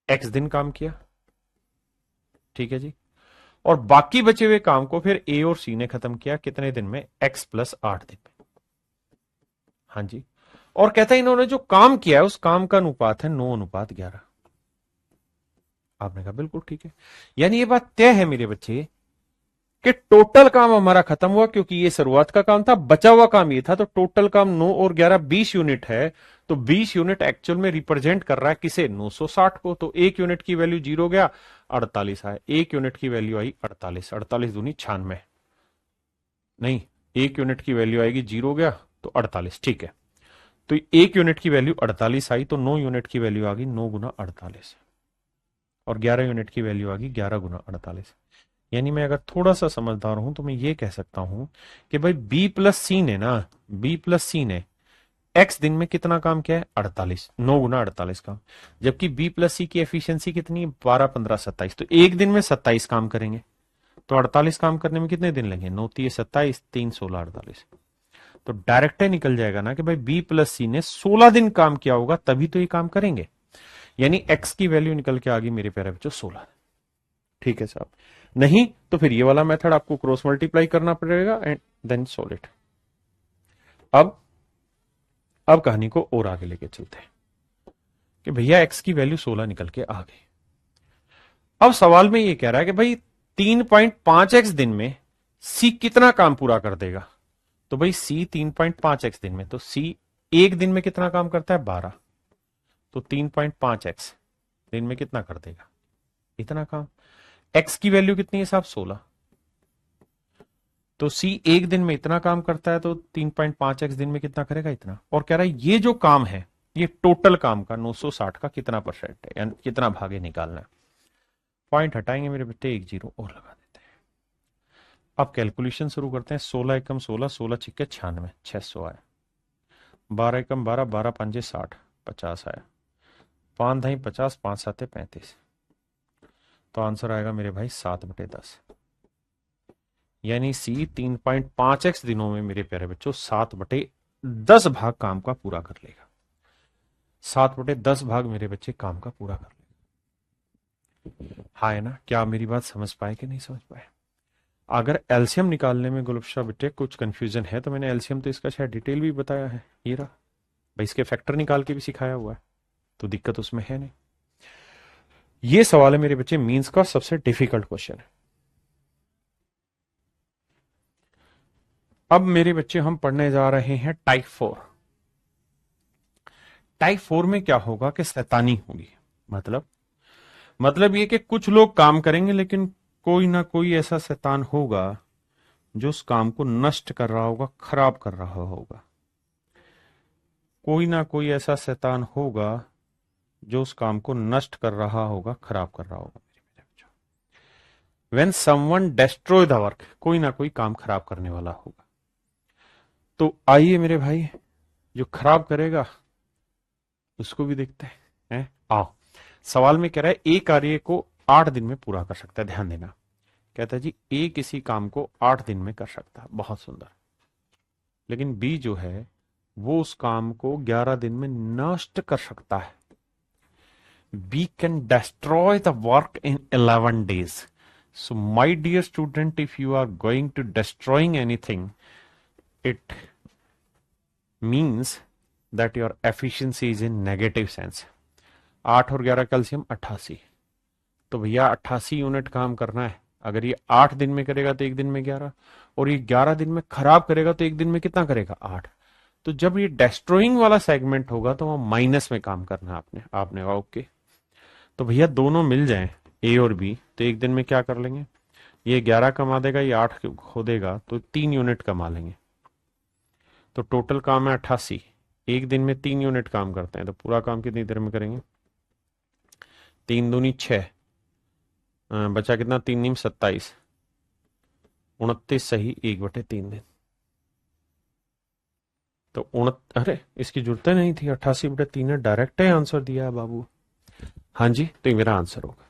S1: एक्स दिन काम किया, ठीक है जी, और बाकी बचे हुए काम को फिर ए और सी ने खत्म किया कितने दिन में, एक्स प्लस 8 दिन में। हाँ जी, और कहता है इन्होंने जो काम किया है उस काम का अनुपात है 9:11। आपने कहा बिल्कुल ठीक है, यानी ये बात तय है मेरे बच्चे कि टोटल काम हमारा खत्म हुआ, क्योंकि ये शुरुआत का काम था, बचा हुआ काम ये था, तो टोटल काम 9 और 11 20 यूनिट है। तो 20 यूनिट एक्चुअल में रिप्रेजेंट कर रहा है किसे, 960 को। तो एक यूनिट की वैल्यू 0 गया, 48 आया। एक यूनिट की वैल्यू आई 48, 48 दूनी 96, नहीं, एक यूनिट की वैल्यू आएगी 0 गया तो 48, ठीक है। तो एक यूनिट की वैल्यू 48 आई, तो 9 यूनिट की वैल्यू आ गई 9 गुना 48, और 11 यूनिट की वैल्यू आ गई 11 गुना 48। यानी मैं अगर थोड़ा सा समझदार हूं तो मैं ये कह सकता हूं कि भाई बी प्लस सी ने ना, बी प्लस सी ने एक्स दिन में कितना काम किया है, 48, 9 गुना 48 काम। जबकि बी प्लस सी की एफिशिएंसी कितनी है, 12, 15, 27, तो एक दिन में 27 काम करेंगे। तो 48 काम करने में कितने दिन लगे, 9 3 27, 3 16 48। तो डायरेक्ट निकल जाएगा ना कि भाई बी प्लस सी ने 16 दिन काम किया होगा तभी तो ये काम करेंगे। यानी एक्स की वैल्यू निकल के आ गई मेरे प्यारे बच्चों 16। ठीक है साहब, नहीं तो फिर ये वाला मेथड आपको क्रॉस मल्टीप्लाई करना पड़ेगा एंड देन सॉल्व इट। अब कहानी को और आगे लेके चलते हैं कि भैया एक्स की वैल्यू 16 निकल के आ गई। अब सवाल में ये कह रहा है कि भाई 3.5x दिन में सी कितना काम पूरा कर देगा। तो भाई सी 3.5x दिन में, तो सी एक दिन में कितना काम करता है, 12, तो 3.5x दिन में कितना कर देगा, इतना काम। एक्स की वैल्यू कितनी है साहब, 16, तो सी एक दिन में इतना काम करता है, तो 3.5x दिन में कितना करेगा, इतना। और कह रहा है ये जो काम है ये टोटल काम का 960 का कितना परसेंट है, यानी कितना भागे निकालना है। पॉइंट हटाएंगे मेरे बेटे, एक जीरो और लगा देते हैं। अब कैलकुलेशन शुरू करते हैं। 16 एकम 16, 16 छिक्के 96, 600 आया। 12 एकम 12, 12 पंजे 60, 50 आया। 5 धाई 50, 5 साते 35, तो आंसर आएगा मेरे भाई 7/10। यानी सी 3.5x दिनों में मेरे प्यारे बच्चों 7/10 भाग काम का पूरा कर लेगा। 7/10 भाग मेरे बच्चे काम का पूरा कर लेगा। हाँ है ना, क्या मेरी बात समझ पाए कि नहीं समझ पाए। अगर एलसीएम निकालने में गुलफ्शा बेटे कुछ कंफ्यूजन है तो मैंने एलसीएम तो इसका शायद डिटेल भी बताया है, ये रहा भाई, इसके फैक्टर निकाल के भी सिखाया हुआ है, तो दिक्कत उसमें है नहीं। ये सवाल है मेरे बच्चे मींस का सबसे डिफिकल्ट क्वेश्चन है। अब मेरे बच्चे हम पढ़ने जा रहे हैं टाइप 4। टाइप 4 में क्या होगा कि शैतानी होगी। मतलब ये कि कुछ लोग काम करेंगे लेकिन कोई ना कोई ऐसा शैतान होगा जो उस काम को नष्ट कर रहा होगा, खराब कर रहा होगा। कोई ना कोई ऐसा शैतान होगा जो उस काम को नष्ट कर रहा होगा, खराब कर रहा होगा। When someone destroy the work, कोई ना कोई काम खराब करने वाला होगा। तो आइए मेरे भाई, जो खराब करेगा उसको भी देखते हैं। आओ, सवाल में कह रहा है ए कार्य को 8 दिन में पूरा कर सकता है। ध्यान देना, कहता है जी ए किसी काम को 8 दिन में कर सकता है, बहुत सुंदर। लेकिन बी जो है वो उस काम को 11 दिन में नष्ट कर सकता है। B can destroy the work in 11 days. So my dear student, if you are going to destroying anything, it means that your efficiency is in negative sense. 8 और 11 कैल्शियम 88, तो भैया 88 यूनिट काम करना है। अगर ये 8 दिन में करेगा तो एक दिन में 11, और ये 11 दिन में खराब करेगा तो एक दिन में कितना करेगा, 8। तो जब ये डिस्ट्रॉइंग वाला सेगमेंट होगा तो वहां माइनस में काम करना है आपने कहा ओके। तो भैया दोनों मिल जाएं ए और बी तो एक दिन में क्या कर लेंगे, ये 11 कमा देगा, ये 8 खो देगा, तो 3 यूनिट कमा लेंगे। तो टोटल काम है 88, एक दिन में 3 यूनिट काम करते हैं, तो पूरा काम कितनी देर में करेंगे, 3 दूनी 6, बचा कितना, 3 नीम 27, 29 सही 1/3 दिन। तो अरे इसकी जरूरत नहीं थी, 88/3 ने डायरेक्ट ही आंसर दिया है बाबू। हाँ जी, तो ये मेरा आंसर होगा।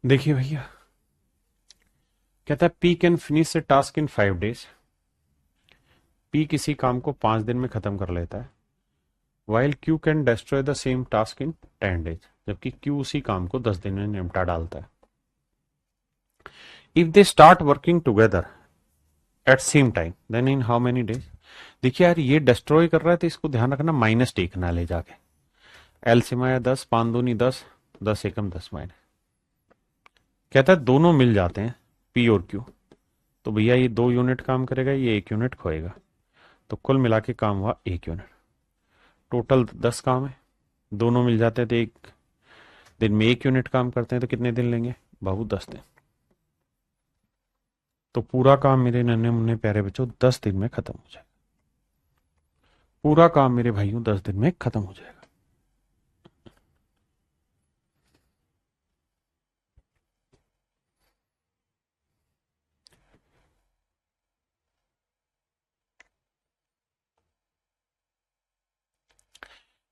S1: देखिए भैया, कहता है P can finish A task in 5 days। P किसी काम को 5 दिन में खत्म कर लेता है, while Q can destroy the same task in 10 days, जबकि क्यू उसी काम को 10 दिन में निपटा डालता है। If they start working together at same time then in how many days. देखिए यार, ये डिस्ट्रॉय कर रहा है तो इसको ध्यान रखना माइनस टेकना ले जाके। एलसीएम आया 10, 5 दूनी 10, 10 एकम 10 माइनस। कहता है दोनों मिल जाते हैं पी और क्यू, तो भैया ये 2 यूनिट काम करेगा, ये 1 यूनिट खोएगा, तो कुल मिला के काम हुआ 1 यूनिट। टोटल 10 काम है, दोनों मिल जाते हैं तो एक दिन में 1 यूनिट काम करते हैं, तो कितने दिन लेंगे बाबू? 10 दिन। तो पूरा काम मेरे नन्हे मुन्ने प्यारे बच्चों 10 दिन में खत्म हो जाएगा। पूरा काम मेरे भाइयों 10 दिन में खत्म हो जाएगा।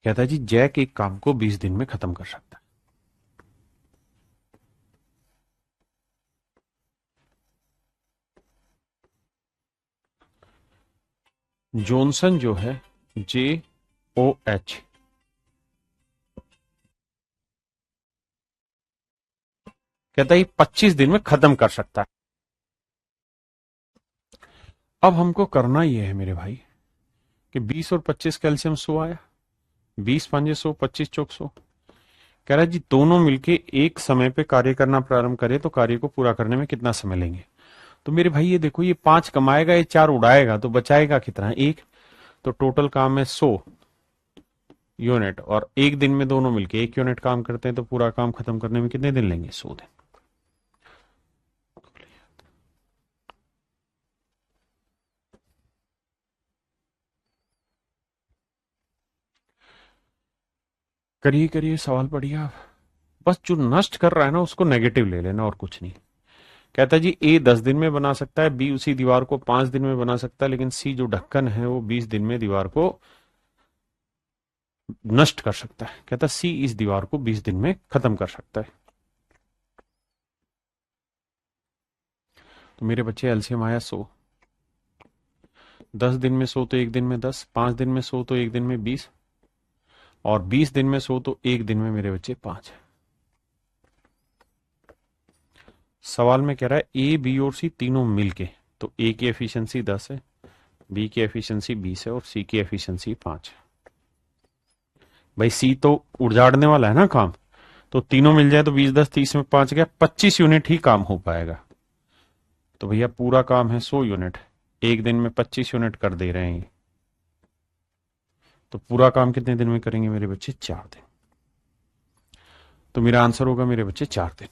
S1: कहता है जी जैक एक काम को 20 दिन में खत्म कर सकता है। जॉनसन जो है JOH, कहता है 25 दिन में खत्म कर सकता है। अब हमको करना यह है मेरे भाई कि 20 और 25 कैल्शियम 100 आया, 20 पंजे 100, 25 चौक 100। कह रहा है जी दोनों मिलके एक समय पे कार्य करना प्रारंभ करें तो कार्य को पूरा करने में कितना समय लेंगे। तो मेरे भाई ये देखो, ये 5 कमाएगा, ये 4 उड़ाएगा, तो बचाएगा कितना? 1। तो टोटल काम है 100 यूनिट, और एक दिन में दोनों मिलके 1 यूनिट काम करते हैं, तो पूरा काम खत्म करने में कितने दिन लेंगे? 100 दिन। करिए करिए, सवाल पढ़िए आप। बस जो नष्ट कर रहा है ना उसको नेगेटिव ले लेना और कुछ नहीं। कहता है जी ए 10 दिन में बना सकता है, बी उसी दीवार को 5 दिन में बना सकता है, लेकिन सी जो ढक्कन है वो 20 दिन में दीवार को नष्ट कर सकता है। कहता है सी इस दीवार को 20 दिन में खत्म कर सकता है। तो मेरे बच्चे एलसीएम आया 100। 10 दिन में 100 तो एक दिन में 10, 5 दिन में 100 तो एक दिन में 20, और 20 दिन में 100 तो एक दिन में मेरे बच्चे 5 है। सवाल में कह रहा है ए बी और सी तीनों मिलके, तो ए की एफिशिएंसी 10 है, बी की एफिशिएंसी 20 है, और सी की एफिशिएंसी 5 है। भाई सी तो उजाड़ने वाला है ना काम, तो तीनों मिल जाए तो 20 10 30 में 5 गया, 25 यूनिट ही काम हो पाएगा। तो भैया पूरा काम है 100 यूनिट, एक दिन में 25 यूनिट कर दे रहे हैं, तो पूरा काम कितने दिन में करेंगे मेरे बच्चे? 4 दिन। तो मेरा आंसर होगा मेरे बच्चे 4 दिन।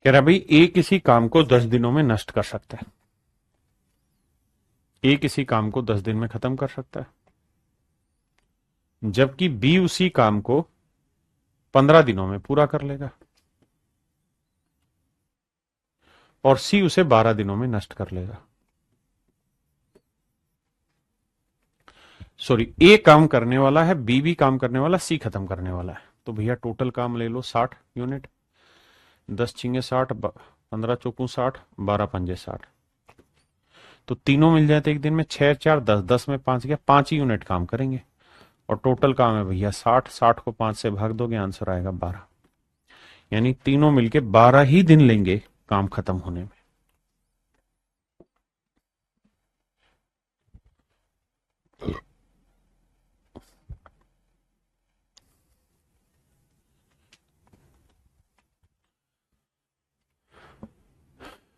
S1: कह रहा भाई ए किसी काम को 10 दिनों में नष्ट कर सकता है, ए किसी काम को 10 दिन में खत्म कर सकता है, जबकि बी उसी काम को 15 दिनों में पूरा कर लेगा, और सी उसे 12 दिनों में नष्ट कर लेगा। सॉरी, ए काम करने वाला है, बी भी काम करने वाला, सी खत्म करने वाला है। तो भैया टोटल काम ले लो 60 यूनिट, 10 छिंगे 60, 15 चौकू 60, 12 पंजे 60। तो तीनों मिल जाए तो एक दिन में 6 4 10, 10 में 5 गया, 5 ही यूनिट काम करेंगे, और टोटल काम है भैया 60। 60 को 5 से भाग दोगे, आंसर आएगा 12। यानी तीनों मिलके 12 ही दिन लेंगे काम खत्म होने में।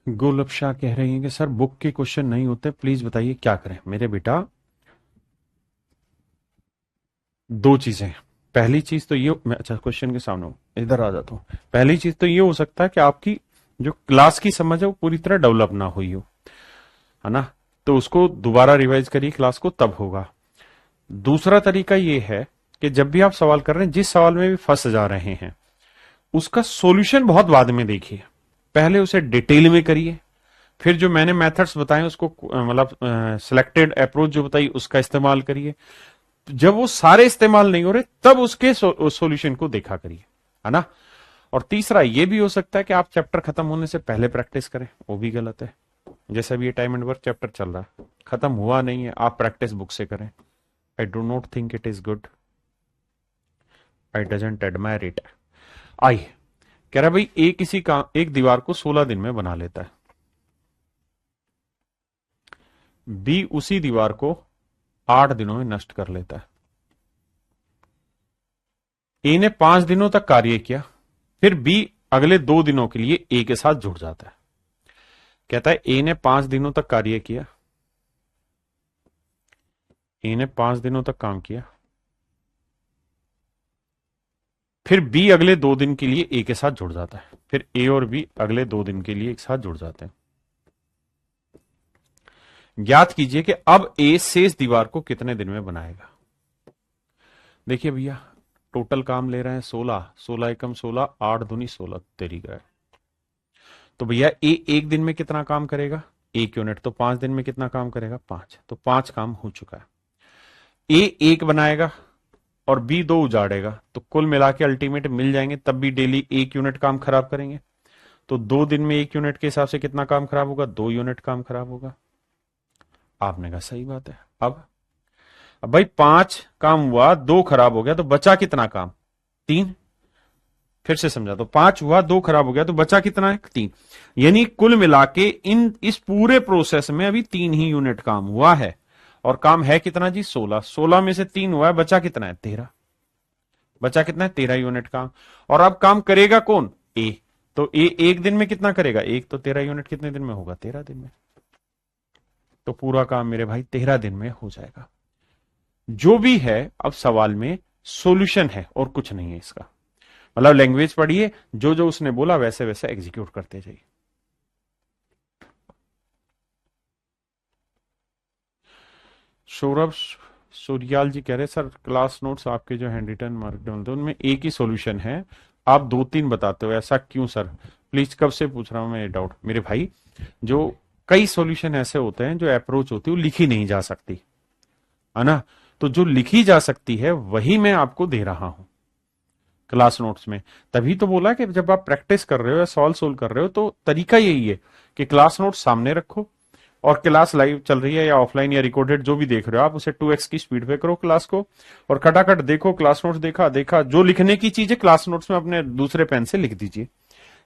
S1: गोलब शाह कह रही हैं कि सर बुक के क्वेश्चन नहीं होते, प्लीज बताइए क्या करें। मेरे बेटा दो चीजें। पहली चीज तो ये, मैं अच्छा क्वेश्चन के सामने हूं, इधर आ जाता हूं। पहली चीज तो ये हो सकता है कि आपकी जो क्लास की समझ है वो पूरी तरह डेवलप ना हुई हो, है ना, तो उसको दोबारा रिवाइज करिए, क्लास को, तब होगा। दूसरा तरीका ये है कि जब भी आप सवाल कर रहे हैं, जिस सवाल में भी फंस जा रहे हैं उसका सॉल्यूशन बहुत बाद में देखिए। पहले उसे डिटेल में करिए, फिर जो मैंने मेथड्स बताए उसको मतलब सिलेक्टेड अप्रोच जो बताई उसका इस्तेमाल करिए। जब वो सारे इस्तेमाल नहीं हो रहे तब उसके सॉल्यूशन को देखा करिए, है ना। और तीसरा ये भी हो सकता है कि आप चैप्टर खत्म होने से पहले प्रैक्टिस करें, वो भी गलत है। जैसे अभी ये टाइम एंड वर्क चैप्टर चल रहा है, खत्म हुआ नहीं है, आप प्रैक्टिस बुक से करें। I do not think it is good, I doesn't admire it. I कह रहा भाई एक किसी का एक दीवार को 16 दिन में बना लेता है, बी उसी दीवार को 8 दिनों में नष्ट कर लेता है। ए ने 5 दिनों तक कार्य किया, फिर बी अगले 2 दिनों के लिए ए के साथ जुड़ जाता है। कहता है ए ने 5 दिनों तक कार्य किया, ए ने 5 दिनों तक काम किया, फिर बी अगले 2 दिन के लिए ए के साथ जुड़ जाता है, फिर ए और बी अगले 2 दिन के लिए एक साथ जुड़ जाते हैं। ज्ञात कीजिए कि अब ए शेष दीवार को कितने दिन में बनाएगा। देखिए भैया, टोटल काम ले रहे हैं 16, 16 एकम 16, 8 दूनी 16, तेरी गए। तो भैया ए एक दिन में कितना काम करेगा, 1 यूनिट, तो 5 दिन में कितना काम करेगा, 5, तो 5 काम हो चुका है। ए एक बनाएगा और बी 2 उजाड़ेगा, तो कुल मिला के अल्टीमेट मिल जाएंगे, तब भी डेली 1 यूनिट काम खराब करेंगे। तो 2 दिन में 1 यूनिट के हिसाब से कितना काम खराब होगा, 2 यूनिट काम खराब होगा। आपने कहा सही बात है। अब भाई 5 काम हुआ, 2 खराब हो गया, तो बचा कितना काम, 3। फिर से समझा, तो 5 हुआ, 2 खराब हो गया, तो बचा कितना है, 3। यानी कुल मिला के इस पूरे प्रोसेस में अभी 3 ही यूनिट काम हुआ है। और काम है कितना जी, 16, 16 में से 3 हुआ है, बचा कितना है, 13। बचा कितना है, 13 यूनिट काम। और अब काम करेगा कौन, ए। तो ए एक दिन में कितना करेगा, एक, तो 13 यूनिट कितने दिन में होगा, 13 दिन में। तो पूरा काम मेरे भाई 13 दिन में हो जाएगा। जो भी है अब सवाल में सॉल्यूशन है और कुछ नहीं है इसका। मतलब लैंग्वेज पढ़िए, जो जो उसने बोला वैसे वैसे एग्जीक्यूट करते जाइए। सौरभ सूर्याल जी कह रहे सर क्लास नोट्स आपके जो हैंड रिटन मार्क उनमें एक ही सॉल्यूशन है, आप 2-3 बताते हो, ऐसा क्यों सर, प्लीज। कब से पूछ रहा हूं मैं ये डाउट मेरे भाई। जो कई सॉल्यूशन ऐसे होते हैं, जो अप्रोच होती है वो लिखी नहीं जा सकती, है ना। तो जो लिखी जा सकती है वही मैं आपको दे रहा हूं क्लास नोट्स में। तभी तो बोला कि जब आप प्रैक्टिस कर रहे हो या सॉल्व सोल्व कर रहे हो तो तरीका यही है कि क्लास नोट्स सामने रखो, और क्लास लाइव चल रही है या ऑफलाइन या रिकॉर्डेड जो भी देख रहे हो आप, उसे 2x की स्पीड पे करो क्लास को, और खटाखट देखो क्लास नोट्स, देखा देखा, जो लिखने की चीज है क्लास नोट्स में अपने दूसरे पेन से लिख दीजिए।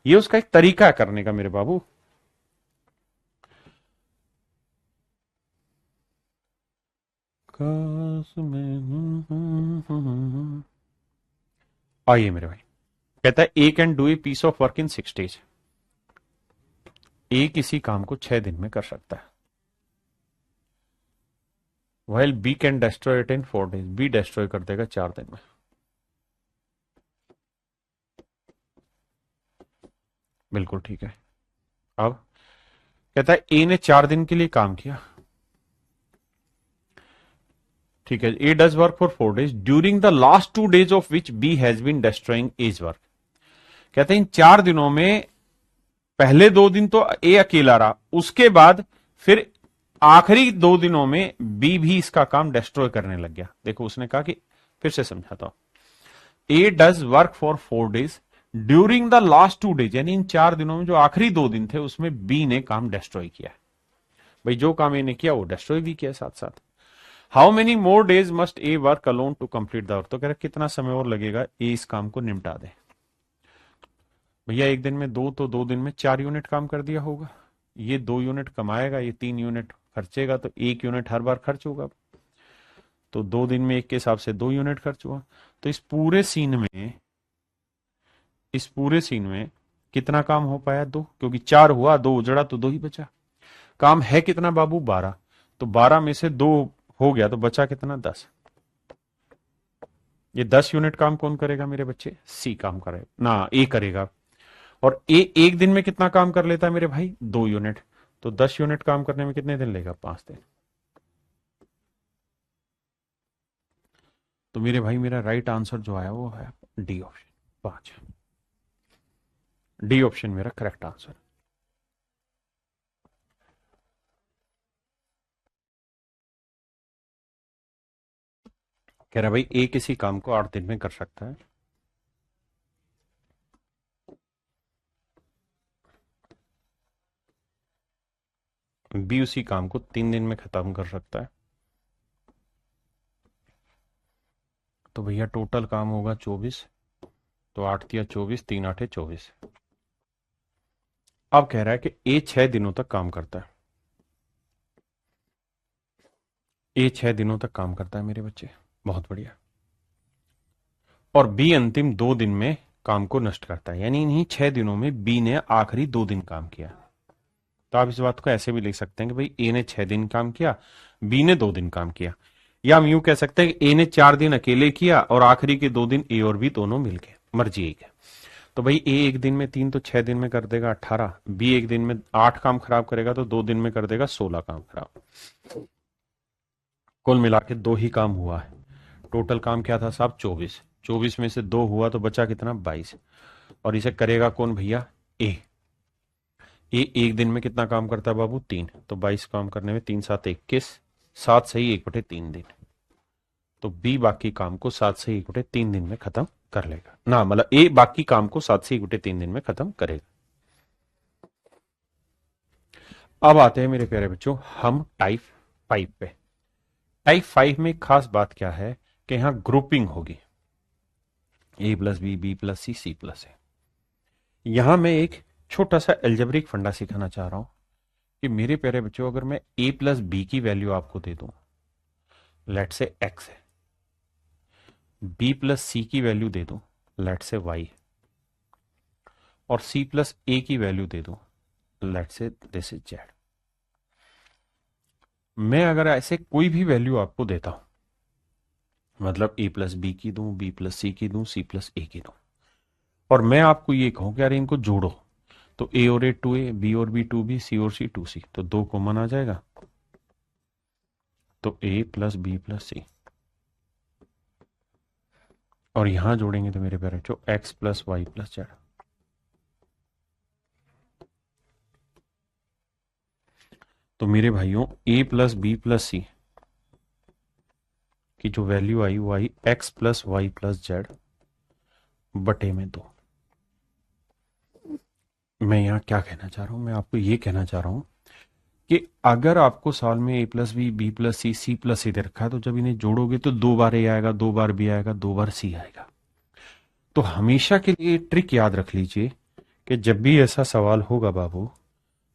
S1: ये उसका एक तरीका है करने का मेरे बाबू। आइए मेरे भाई, कहता है A can do a piece of work in 6 days। A किसी काम को 6 दिन में कर सकता है, while B can destroy it in 4 days। B destroy कर देगा 4 दिन में। बिल्कुल ठीक है। अब कहता है ए ने 4 दिन के लिए काम किया, ठीक है। A does work for 4 days during the last 2 days of which B has been destroying as work. कहते हैं इन 4 दिनों में पहले 2 दिन तो ए अकेला रहा, उसके बाद फिर आखिरी 2 दिनों में बी भी इसका काम डिस्ट्रॉय करने लग गया। देखो उसने कहा कि, फिर से समझाता हूं, A does work for 4 days during the last 2 days, यानी इन 4 दिनों में जो आखिरी 2 दिन थे उसमें बी ने काम डिस्ट्रॉय किया। भाई जो काम ए ने किया वो डिस्ट्रॉय भी किया साथ साथ। How many more days must A work alone to complete the work. तो कह रहे कितना समय और लगेगा ए इस काम को निपटा दे। भैया एक दिन में 2, तो 2 दिन में 4 यूनिट काम कर दिया होगा। ये 2 यूनिट कमाएगा, ये 3 यूनिट खर्चेगा, तो 1 यूनिट हर बार खर्च होगा। तो 2 दिन में एक के हिसाब से 2 यूनिट खर्च हुआ। तो इस पूरे सीन में कितना काम हो पाया, 2, क्योंकि 4 हुआ, 2 उजड़ा, तो 2 ही बचा। काम है कितना बाबू, 12, तो 12 में से 2 हो गया, तो बचा कितना, 10। ये 10 यूनिट काम कौन करेगा मेरे बच्चे, सी काम करेगा ना, ए करेगा। और ए एक दिन में कितना काम कर लेता है मेरे भाई, 2 यूनिट। तो 10 यूनिट काम करने में कितने दिन लेगा, 5 दिन। तो मेरे भाई मेरा राइट आंसर जो आया वो है डी ऑप्शन, 5। डी ऑप्शन मेरा करेक्ट आंसर। कह रहा भाई ए किसी काम को 8 दिन में कर सकता है, बी उसी काम को 3 दिन में खत्म कर सकता है। तो भैया टोटल काम होगा 24, तो 8 × 3 = 24, 3 × 8 = 24। अब कह रहा है कि ए 6 दिनों तक काम करता है, ए 6 दिनों तक काम करता है मेरे बच्चे, बहुत बढ़िया। और बी अंतिम 2 दिन में काम को नष्ट करता है, यानी इन्हीं 6 दिनों में बी ने आखिरी 2 दिन काम किया। तो आप इस बात को ऐसे भी लिख सकते हैं कि भाई ए ने 6 दिन काम किया, बी ने 2 दिन काम किया, या हम यूं कह सकते हैं कि ए ने 4 दिन अकेले किया और आखिरी के 2 दिन ए और बी दोनों मिलके, मर्जी एक है। तो भाई ए एक दिन में 3 तो 6 दिन में कर देगा 18, बी एक दिन में 8 काम खराब करेगा तो 2 दिन में कर देगा 16 काम खराब। कुल मिला के 2 ही काम हुआ है। टोटल काम क्या था साहब 24, 24 में से 2 हुआ तो बचा कितना 22। और इसे करेगा कौन भैया ए। ए एक दिन में कितना काम करता है बाबू 3, तो 22 काम करने में 3 × 7 = 21, 7 सही 1/3 दिन। तो बी बाकी काम को 7 से 1/3 दिन में खत्म कर लेगा ना, मतलब ए बाकी काम को 7 से 1/3 दिन में खत्म करेगा। अब आते हैं मेरे प्यारे बच्चों हम टाइप 5 पे। टाइप 5 में खास बात क्या है कि यहां ग्रुपिंग होगी, ए प्लस बी, बी प्लस सी, सी प्लस ए। यहां मैं एक छोटा सा एल्जेब्रिक फंडा सिखाना चाह रहा हूं कि मेरे प्यारे बच्चों अगर मैं ए प्लस बी की वैल्यू आपको दे दूं, लेट से एक्स है, बी प्लस सी की वैल्यू दे दूं, लेट से वाई, और सी प्लस ए की वैल्यू दे दूं, लेट से दिस इज जेड। मैं अगर ऐसे कोई भी वैल्यू आपको देता हूं, मतलब ए प्लस बी की दूं, बी प्लस सी की दूं, सी प्लस ए की दूं, और मैं आपको ये कहूं कि यार इनको जोड़ो, तो ए और ए 2a, बी और बी 2b, सी और सी 2c, तो 2 कॉमन आ जाएगा, तो A plus B plus C. और यहां जोड़ेंगे तो मेरे प्यारे बच्चों X plus Y plus Z. तो मेरे भाइयों A plus B plus C की जो वैल्यू आई वो आई X plus Y plus Z बटे में 2। मैं यहां क्या कहना चाह रहा हूं, मैं आपको ये कहना चाह रहा हूं कि अगर आपको सवाल में ए प्लस बी, बी प्लस सी, सी प्लस सी दे रखा है, तो जब इन्हें जोड़ोगे तो 2 बार ए आएगा, 2 बार बी आएगा, 2 बार सी आएगा। तो हमेशा के लिए ट्रिक याद रख लीजिए कि जब भी ऐसा सवाल होगा बाबू,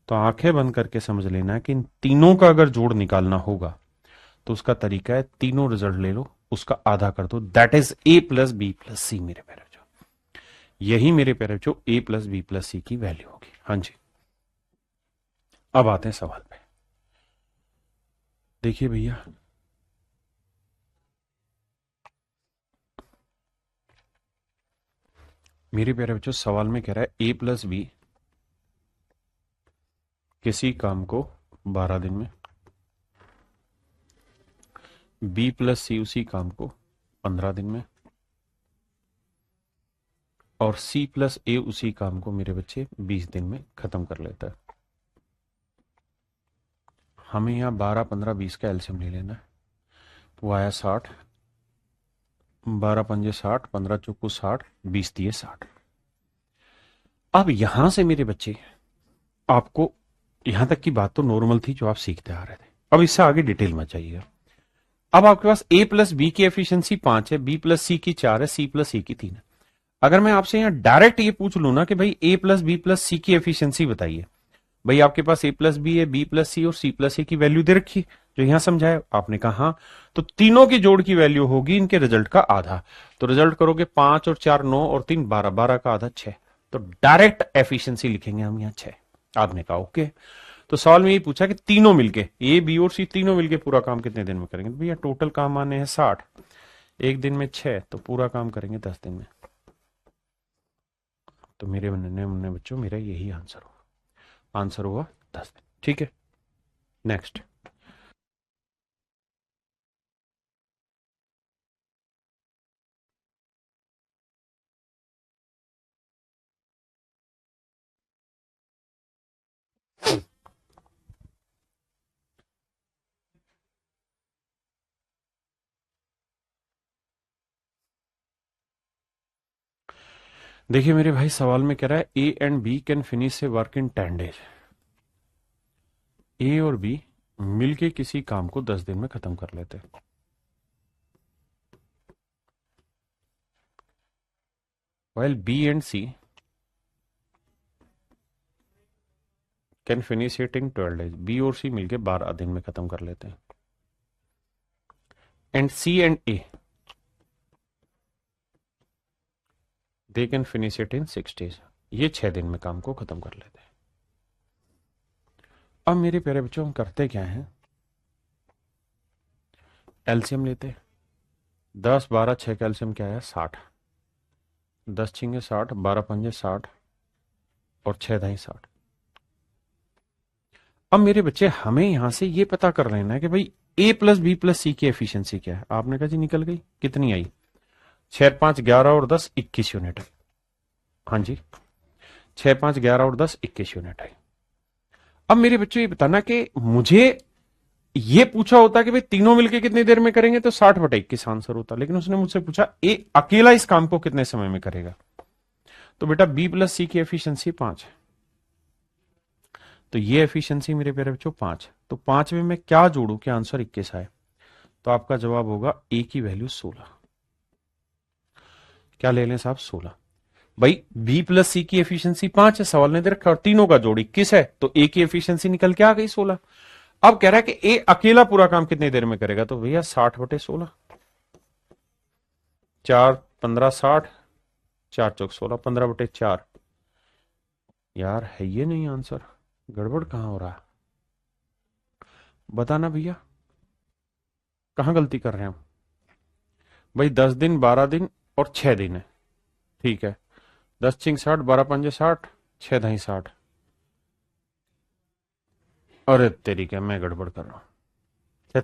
S1: तो आंखें बंद करके समझ लेना कि इन तीनों का अगर जोड़ निकालना होगा तो उसका तरीका है तीनों रिजल्ट ले लो, उसका आधा कर दो, that is A plus B plus C. मेरे प्यारे बच्चों यही मेरे प्यारे बच्चों A plus B plus C की वैल्यू होगी। हाँ जी, अब आते हैं सवाल पे। देखिए भैया, मेरे प्यारे बच्चों सवाल में कह रहा है ए प्लस बी किसी काम को 12 दिन में, बी प्लस सी उसी काम को 15 दिन में, और सी प्लस ए उसी काम को मेरे बच्चे 20 दिन में खत्म कर लेता है। हमें यहां 12, 15, 20 का एलसीएम ले लेना है। वो आया 60, 12 × 5 = 60, 15 × 4 = 60, 20 दिए 60। अब यहां से मेरे बच्चे आपको, यहां तक की बात तो नॉर्मल थी जो आप सीखते आ रहे थे, अब इससे आगे डिटेल में जाइएगा। अब आपके पास ए प्लस बी की एफिशिएंसी 5 है, बी प्लस सी की 4 है, सी प्लस सी की 3 है। अगर मैं आपसे यहां डायरेक्ट ये पूछ लू ना कि भाई ए प्लस बी प्लस सी की एफिशिएंसी बताइए, भाई आपके पास ए प्लस बी है, बी प्लस सी और सी प्लस ए की वैल्यू दे रखी जो यहां समझाया, आपने कहा हाँ, तो तीनों की जोड़ की वैल्यू होगी इनके रिजल्ट का आधा। तो रिजल्ट करोगे 5 और 4 9 और 3 12, 12 का आधा 6, तो डायरेक्ट एफिशिएंसी लिखेंगे हम यहां 6। आपने कहा ओके। तो सवाल में ये पूछा कि तीनों मिलके ए बी और सी तीनों मिलके पूरा काम कितने दिन में करेंगे, तो भैया टोटल काम आने हैं 60, एक दिन में 6, तो पूरा काम करेंगे 10 दिन में। तो मेरे बनने मुन्ने बच्चों मेरा यही आंसर हुआ, आंसर हुआ 10 दिन। ठीक है, नेक्स्ट। देखिए मेरे भाई, सवाल में कह रहा है A and B can finish a work in 10 days. A और बी मिलके किसी काम को 10 दिन में खत्म कर लेते हैं। While B and C can finish it in 12 days. B और सी मिलके 12 दिन में खत्म कर लेते हैं। And C and A they can finish it in 6 days. ये 6 दिन में काम को खत्म कर लेते हैं। अब मेरे प्यारे बच्चों, हम करते क्या है, एलसीएम लेते हैं। 10 12 6 का एलसीएम क्या है, 60। 10 छिंगे 60, 12 पंजे 60 और 6 दाई 60। अब मेरे बच्चे, हमें यहां से ये पता कर लेना है कि भाई ए प्लस बी प्लस सी की एफिशिएंसी क्या है। आपने कहा जी निकल गई, कितनी आई, 6 5 11 और 10 21 यूनिट है। हाँ जी, 6 5 11 और 10 21 यूनिट है। अब मेरे बच्चों ये बताना कि मुझे ये पूछा होता कि भाई तीनों मिलके कितनी देर में करेंगे तो 60/21 आंसर होता, लेकिन उसने मुझसे पूछा ए अकेला इस काम को कितने समय में करेगा। तो बेटा बी प्लस सी की एफिशिएंसी 5 है, तो ये एफिशिएंसी मेरे प्यारे बच्चों 5। तो 5 में मैं क्या जोड़ू कि आंसर 21 आए। तो आपका जवाब होगा ए की वैल्यू 16। क्या ले लें साहब, 16। भाई बी प्लस सी की एफिशिएंसी 5 है, सवाल ने दे रखा, और तीनों का जोड़ 21 है, तो ए की एफिशिएंसी निकल के आ गई 16। अब कह रहा है कि ए अकेला पूरा काम कितनी देर में करेगा, तो भैया 60/16, 4 15 60, 4 चौक 16, 15/4। यार है ये नहीं आंसर, गड़बड़ कहां हो रहा है, बताना भैया, कहां गलती कर रहे हैं हम। भाई 10 दिन 12 दिन और 6 दिन है, ठीक है। 10 छिंग 60, 12 पंजे 60, 6 दही 60। अरे तेरी क्या, मैं गड़बड़ कर रहा हूं,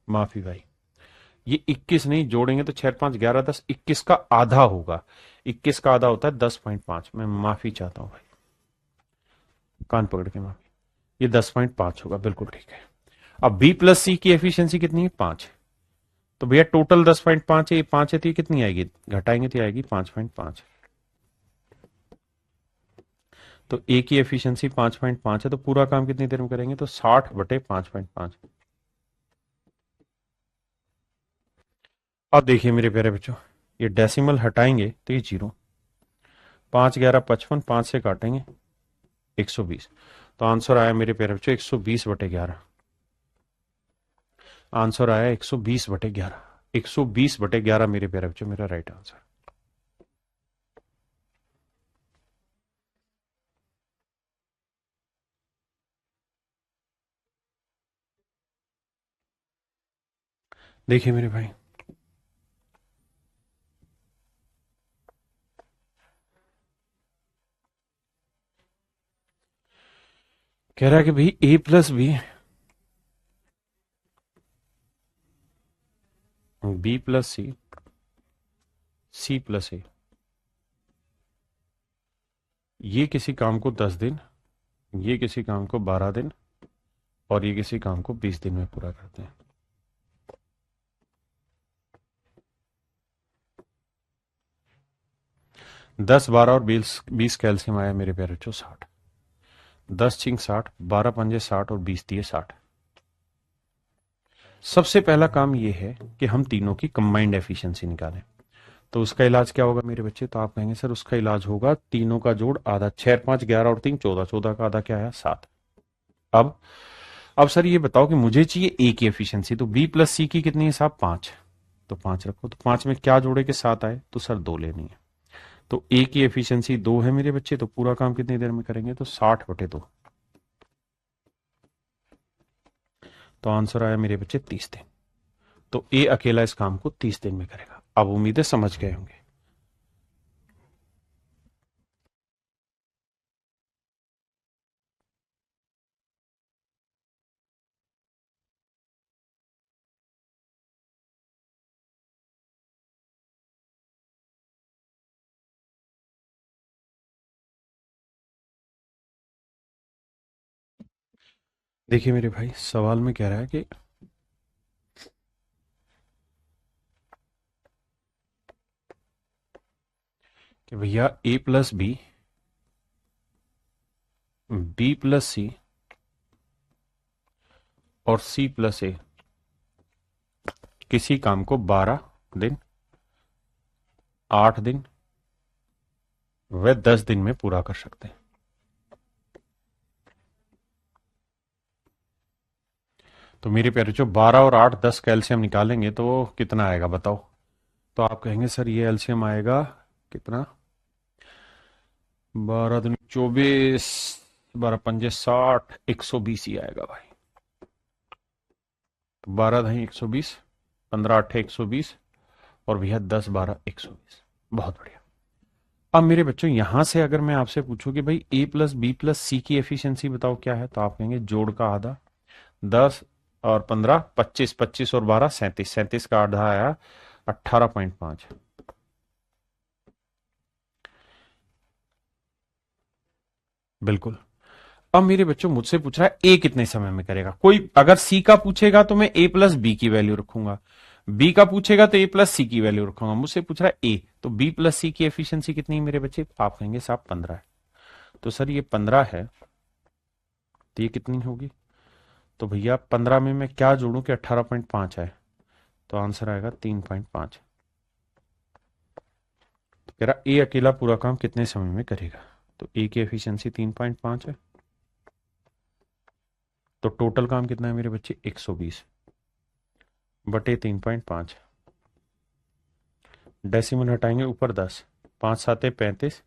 S1: माफी भाई। ये 21 नहीं, जोड़ेंगे तो 6 5 11 10, 21 का आधा होगा। 21 का आधा होता है 10.5। मैं माफी चाहता हूं भाई, कान पकड़ के माफी। ये 10.5 होगा, बिल्कुल ठीक है। अब बी प्लस सी की एफिशिएंसी कितनी है, 5। तो भैया टोटल 10.5 है, ये 5 है, तो ये कितनी आएगी, घटाएंगे तो आएगी 5.5। तो ए की एफिशिएंसी 5.5 है, तो पूरा काम कितनी देर में करेंगे, तो 60/5.5। अब देखिए मेरे प्यारे बच्चों, ये डेसिमल हटाएंगे तो ये 0। 5 11 55, 5 से काटेंगे 120। तो आंसर आया मेरे प्यारे बच्चों 120/11। आंसर आया 120/11। 120/11 मेरे प्यारे बच्चों मेरा राइट आंसर। देखिए मेरे भाई, कह रहा है कि भाई ए प्लस बी प्लस सी, सी प्लस ए, ये किसी काम को 10 दिन, ये किसी काम को 12 दिन और ये किसी काम को 20 दिन में पूरा करते हैं। 10 12 और 20 कैल्शियम आया मेरे प्यारे बच्चों 60। 10 छिंग 60, 12 पंजे 60 और 20 दिए 60। सबसे पहला काम यह है कि हम तीनों की कंबाइंड एफिशिएंसी निकालें। तो उसका इलाज क्या होगा मेरे बच्चे, तो आप कहेंगे सर उसका इलाज होगा तीनों का जोड़ आधा, 6 5 11 और 3 14, 14 का आधा क्या है 7। अब अब सर ये बताओ कि मुझे चाहिए ए की एफिशिएंसी, तो बी प्लस सी की कितनी है साहब, 5। तो 5 रखो, तो 5 में क्या जोड़े के 7 आए, तो सर 2 लेनी है। तो ए की एफिशिएंसी 2 है मेरे बच्चे, तो पूरा काम कितनी देर में करेंगे, तो 60/2। तो आंसर आया मेरे बच्चे 30 दिन। तो ए अकेला इस काम को 30 दिन में करेगा। अब उम्मीद है समझ गए होंगे। देखिए मेरे भाई, सवाल में कह रहा है कि कि भैया ए plus B, B plus C और सी प्लस ए किसी काम को 12 दिन, 8 दिन व 10 दिन में पूरा कर सकते हैं। तो मेरे प्यारे जो 12 और 8 10 का एलसीएम निकालेंगे तो कितना आएगा बताओ। तो आप कहेंगे सर ये एलसीएम आएगा कितना, 12 दूनी 24, 12 पंजे 60, 120 ही आएगा भाई। तो 12 दही 120, 15 8 120 और भैया 10 12 120। बहुत बढ़िया। अब मेरे बच्चों यहां से अगर मैं आपसे पूछूं कि भाई ए प्लस बी प्लस सी की एफिशिएंसी बताओ क्या है, तो आप कहेंगे जोड़ का आधा, 10 और 15 25, 25 और 12 37, 37 का आधा आया 18.5। बिल्कुल। अब मेरे बच्चों मुझसे पूछ रहा है ए कितने समय में करेगा। कोई अगर सी का पूछेगा तो मैं ए प्लस बी की वैल्यू रखूंगा, बी का पूछेगा तो ए प्लस सी की वैल्यू रखूंगा। मुझसे पूछ रहा है ए, तो बी प्लस सी की एफिशिएंसी कितनी है मेरे बच्चे, आप कहेंगे साहब 15 है। तो सर ये 15 है तो ये कितनी होगी, तो भैया 15 में मैं क्या जोड़ूं कि 18.5 है, तो आंसर आएगा 3.5। तो कह रहा ए अकेला पूरा काम कितने समय में करेगा, तो ए की एफिशिएंसी 3.5 है। तो टोटल काम कितना है मेरे बच्चे, 120 बटे 3.5। डेसिमल हटाएंगे ऊपर 10, 5 7 35,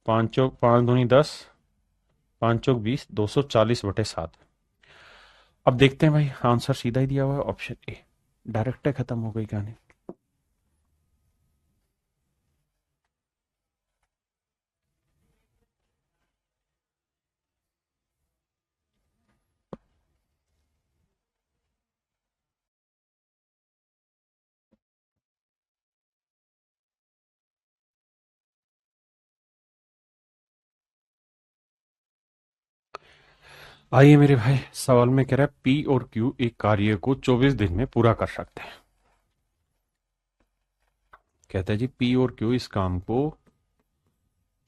S1: 5 दूनी 10, 5 चौक 20, 240/7। अब देखते हैं भाई आंसर सीधा ही दिया हुआ है ऑप्शन ए, डायरेक्ट है, खत्म हो गई कहानी। आइए मेरे भाई, सवाल में कह रहा है पी और क्यू एक कार्य को 24 दिन में पूरा कर सकते हैं। कहता है जी पी और क्यू इस काम को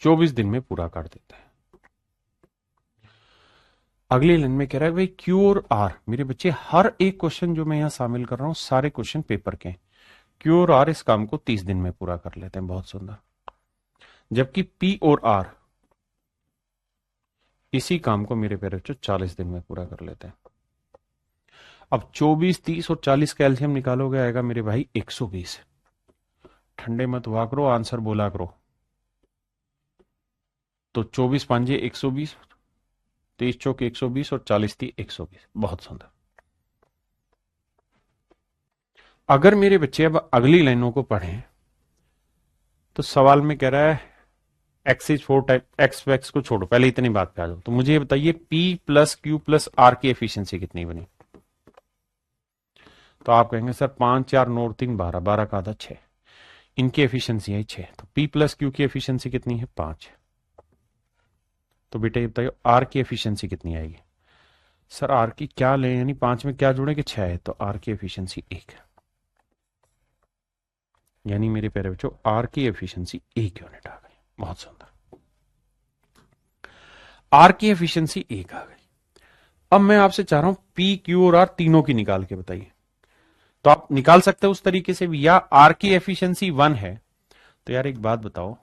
S1: 24 दिन में पूरा कर देते हैं। अगली लाइन में कह रहा है भाई क्यू और आर, मेरे बच्चे हर एक क्वेश्चन जो मैं यहां शामिल कर रहा हूं सारे क्वेश्चन पेपर के हैं। क्यू और आर इस काम को 30 दिन में पूरा कर लेते हैं, बहुत सुंदर। जबकि पी और आर इसी काम को मेरे प्यारे बच्चों 40 दिन में पूरा कर लेते हैं। अब 24 30 और 40 का एलसीएम निकालोगे आएगा मेरे भाई 120। ठंडे मत हुआ करो, आंसर बोला करो। तो 24 5 120, 23 चौक 120 और 40 थी 120। बहुत सुंदर। अगर मेरे बच्चे अब अगली लाइनों को पढ़ें तो सवाल में कह रहा है x is 4 type x wax को छोड़ो, पहले इतनी बात पे आ जाओ। तो मुझे ये बताइए P plus Q plus R की एफिशिएंसी कितनी बनी। तो आप कहेंगे सर 5 4 9 3 12, 12 का आधा 6, इनकी एफिशिएंसी है 6। तो पी प्लस क्यू की एफिशिएंसी कितनी है 5। तो बेटा ये बताइए आर की एफिशिएंसी कितनी आएगी। सर आर की क्या लें, यानी 5 में क्या जोड़े कि 6 है, तो आर की एफिशिएंसी 1 है। यानी मेरे प्यारे बच्चों आर की एफिशिएंसी 1 यूनिट आ गई। बहुत सुंदर, आर की एफिशिएंसी 1 आ गई। अब मैं आपसे चाह रहा हूं पी क्यू और आर तीनों की निकाल के बताइए। तो आप निकाल सकते हो उस तरीके से भी, या आर की एफिशिएंसी 1 है। तो यार एक बात बताओ,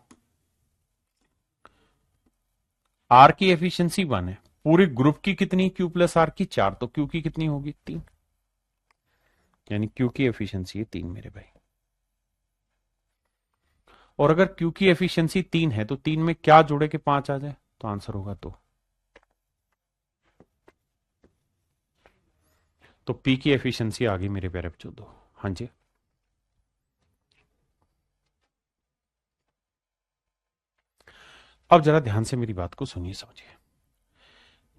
S1: आर की एफिशिएंसी 1 है, पूरे ग्रुप की कितनी, क्यू प्लस आर की 4, तो क्यू की कितनी होगी 3, यानी क्यू की एफिशिएंसी है 3 मेरे भाई। और अगर क्यू की एफिशिएंसी 3 है तो 3 में क्या जोड़े के 5 आ जाए, तो आंसर होगा 2। तो पी की एफिशिएंसी आ गई मेरे प्यारे बच्चों 2। हाँ जी, अब जरा ध्यान से मेरी बात को सुनिए समझिए।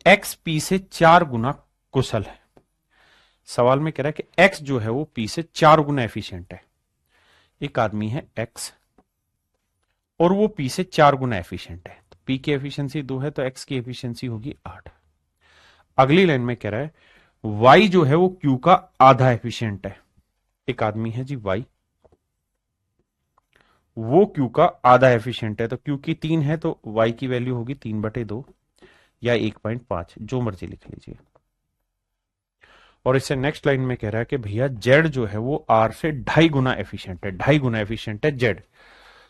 S1: एक्स पी से 4 गुना कुशल है। सवाल में कह रहा है कि एक्स जो है वो पी से 4 गुना एफिशिएंट है। एक आदमी है एक्स और वो पी से 4 गुना एफिशिएंट है। तो पी की एफिशिएंसी 2 है तो एक्स की एफिशिएंसी होगी 8। अगली लाइन में कह रहा है वाई जो है वो क्यू का आधा एफिशिएंट है। एक आदमी है जी वाई, वो क्यू का आधा एफिशिएंट है। तो क्यू की 3 है तो वाई की वैल्यू होगी 3/2 या 1.5, जो मर्जी लिख लीजिए। और इससे नेक्स्ट लाइन में कह रहा है कि भैया जेड जो है वो आर से 2.5 गुना एफिशिएंट है, 2.5 गुना एफिशिएंट है जेड।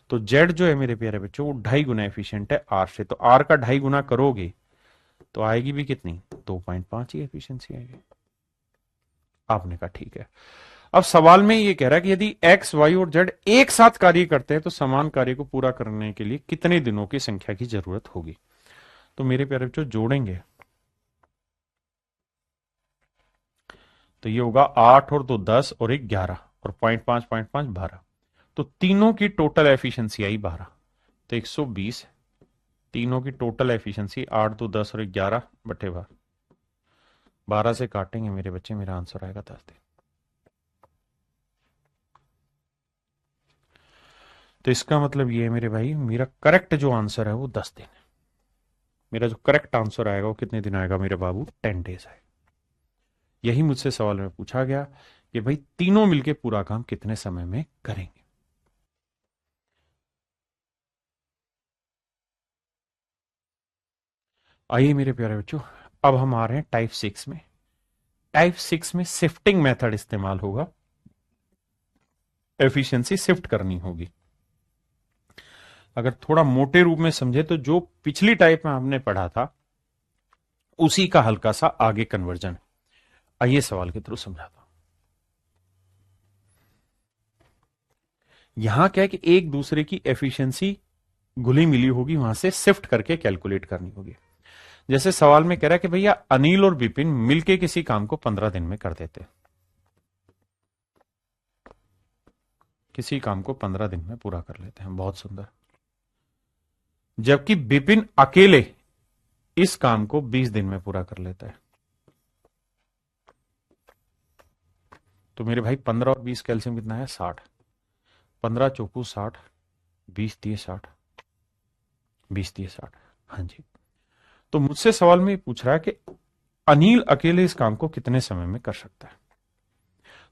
S1: तो जेड जो है मेरे प्यारे बच्चों वो 2.5 गुना एफिशिएंट है आर से। तो आर का 2.5 गुना करोगे तो आएगी भी कितनी, 2.5 ही एफिशिएंसी आएगी। आपने कहा ठीक है। अब सवाल में ये कह रहा है कि यदि एक्स वाई और जेड एक साथ कार्य करते हैं तो समान कार्य को पूरा करने के लिए कितने दिनों की संख्या की जरूरत होगी। तो मेरे प्यारे बच्चों जोड़ेंगे तो ये होगा 8 और 2 10 और 1 11 और 0.5 12। तो तीनों की टोटल एफिशिएंसी आई 12, तो 120। तीनों की टोटल एफिशिएंसी 8 2 10 और 11/12। 12 से काटेंगे मेरे बच्चे, मेरा आंसर आएगा 10 दिन। तो इसका मतलब ये है मेरे भाई, मेरा करेक्ट जो आंसर है वो 10 दिन है। मेरा जो करेक्ट आंसर आएगा वो कितने दिन आएगा मेरे बाबू, 10 डेज आएगा। यही मुझसे सवाल में पूछा गया कि भाई तीनों मिलके पूरा काम कितने समय में करेंगे। आइए मेरे प्यारे बच्चों, अब हम आ रहे हैं टाइप 6 में। टाइप 6 में शिफ्टिंग मेथड इस्तेमाल होगा, एफिशिएंसी शिफ्ट करनी होगी। अगर थोड़ा मोटे रूप में समझे तो जो पिछली टाइप में हमने पढ़ा था उसी का हल्का सा आगे कन्वर्जन। आइए सवाल के थ्रू समझाता हूं। यहां क्या है कि एक दूसरे की एफिशिएंसी घुली मिली होगी, वहां से शिफ्ट करके कैलकुलेट करनी होगी। जैसे सवाल में कह रहा है कि भैया अनिल और विपिन मिलके किसी काम को 15 दिन में कर देते हैं, किसी काम को 15 दिन में पूरा कर लेते हैं, बहुत सुंदर। जबकि विपिन अकेले इस काम को 20 दिन में पूरा कर लेता है। तो मेरे भाई 15 और 20 कैल्शियम कितना है, 60। 15 चौकू 60, 20 दिए 60, 20 दिए 60। हाँ जी। तो मुझसे सवाल में पूछ रहा है कि अनिल अकेले इस काम को कितने समय में कर सकता है।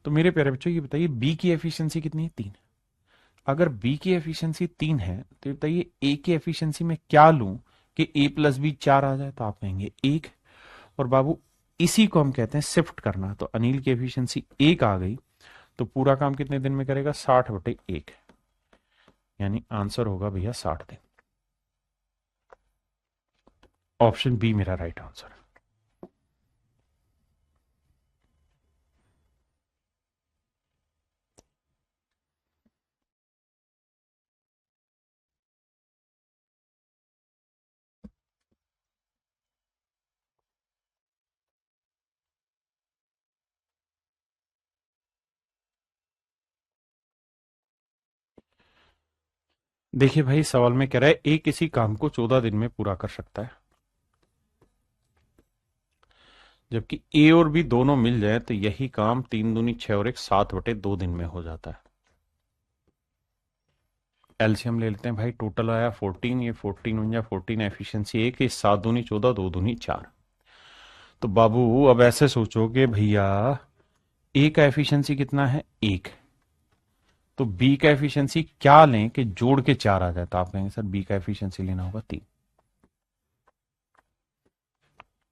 S1: तो मेरे प्यारे बच्चों ये बताइए बी की एफिशिएंसी कितनी है, 3। अगर बी की एफिशिएंसी 3 है तो बताइए ए की एफिशिएंसी में क्या लूं कि ए प्लस बी 4 आ जाए। तो आप कहेंगे 1। और बाबू इसी को हम कहते हैं शिफ्ट करना। तो अनिल की एफिशिएंसी 1 आ गई तो पूरा काम कितने दिन में करेगा, 60/1, यानी आंसर होगा भैया 60 दिन। ऑप्शन बी मेरा राइट आंसर है। देखिए भाई सवाल में कह रहा है ए किसी काम को 14 दिन में पूरा कर सकता है, जबकि ए और बी दोनों मिल जाए तो यही काम 3 दूनी 6 और 1 7/2 दिन में हो जाता है। एलसीएम ले लेते हैं भाई, टोटल आया 14, ये 14 14 एफिशिएंसी 1, ये 7 दूनी 14, 2 दूनी 4। तो बाबू अब ऐसे सोचोगे भैया ए का एफिशिएंसी कितना है, 1। तो बी का एफिशिएंसी क्या लें कि जोड़ के 4 आ जाए। तो आप कहेंगे सर बी का एफिशिएंसी लेना होगा 3।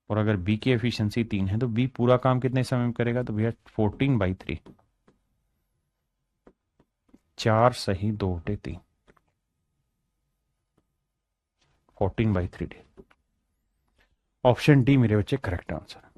S1: और अगर बी की एफिशिएंसी 3 है तो बी पूरा काम कितने समय में करेगा। तो भैया 14/3, 4 सही 2 बटे 3, 14/3 डे। ऑप्शन डी मेरे बच्चे करेक्ट आंसर।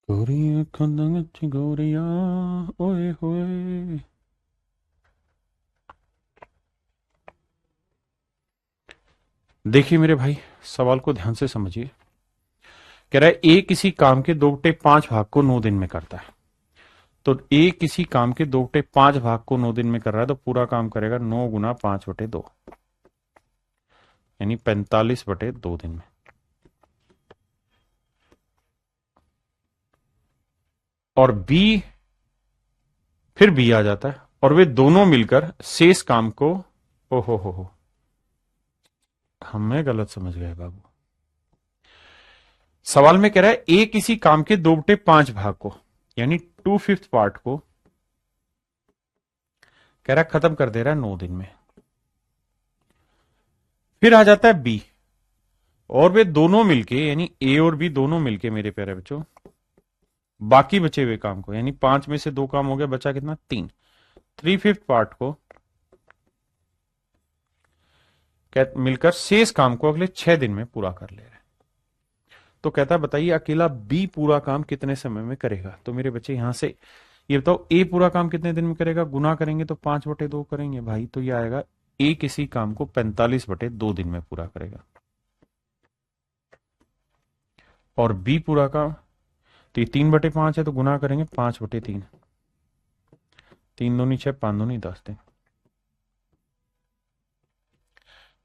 S1: गोरिया खंदंग गोरिया, ओए होए। देखिए मेरे भाई सवाल को ध्यान से समझिए। कह रहा है ए किसी काम के 2/5 भाग को 9 दिन में करता है। तो ए किसी काम के 2/5 भाग को 9 दिन में कर रहा है तो पूरा काम करेगा 9 गुना 5/2, यानी 45/2 दिन में। और बी, फिर बी आ जाता है, और वे दोनों मिलकर शेष काम को, हो, हमें गलत समझ गए बाबू। सवाल में कह रहा है ए किसी काम के 2/5 भाग को, यानी 2/5 पार्ट को कह रहा है खत्म कर दे रहा है 9 दिन में। फिर आ जाता है बी, और वे दोनों मिलके, यानी ए और बी दोनों मिलके मेरे प्यारे बच्चों, बाकी बचे हुए काम को, यानी 5 में से 2 काम हो गया, बचा कितना, 3, 3/5 पार्ट को मिलकर शेष काम को अगले 6 दिन में पूरा कर ले रहे हैं। तो कहता है बताइए अकेला बी पूरा काम कितने समय में करेगा। तो मेरे बच्चे यहां से ये बताओ, ए पूरा काम कितने दिन में करेगा, गुना करेंगे तो 5/2 करेंगे भाई, तो ये आएगा ए किसी काम को 45/2 दिन में पूरा करेगा। और बी पूरा काम, तो ये 3/5 है, तो गुना करेंगे 5/3, 3 दूनी 6, 5 दूनी 10 दिन।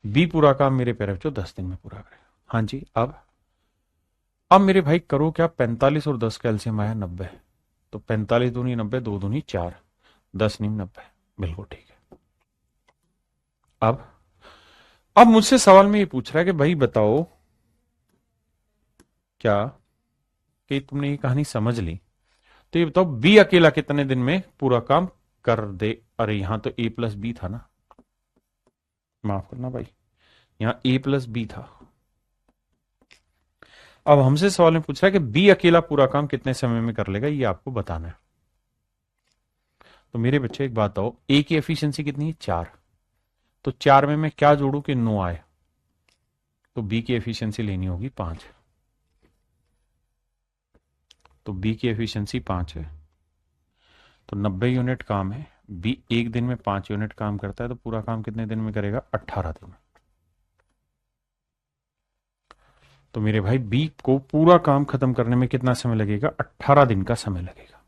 S1: बी पूरा काम मेरे प्यारे बच्चों 10 दिन में पूरा करेगा। हाँ जी, अब मेरे भाई करो क्या, 45 और 10 का एलसीएम आया 90, तो 45 दूनी 90, 2 दूनी 4, 10 नीम 90, बिल्कुल ठीक है। अब मुझसे सवाल में ये पूछ रहा है कि भाई बताओ क्या, कि तुमने ये कहानी समझ ली, तो ये बताओ बी अकेला कितने दिन में पूरा काम कर दे। अरे यहां तो ए प्लस बी था ना, माफ करना भाई, यहां ए प्लस बी था। अब हमसे सवाल में पूछ रहा है कि बी अकेला पूरा काम कितने समय में कर लेगा, ये आपको बताना है। तो मेरे बच्चे एक बात बताओ, ए की एफिशिएंसी कितनी है, 4, तो 4 में मैं क्या जोड़ू कि 9 आए, तो बी की एफिशिएंसी लेनी होगी 5, तो बी की एफिशिएंसी 5 है, तो 90 यूनिट काम है, बी एक दिन में 5 यूनिट काम करता है, तो पूरा काम कितने दिन में करेगा, 18 दिन में। तो मेरे भाई बी को पूरा काम खत्म करने में कितना समय लगेगा, 18 दिन का समय लगेगा।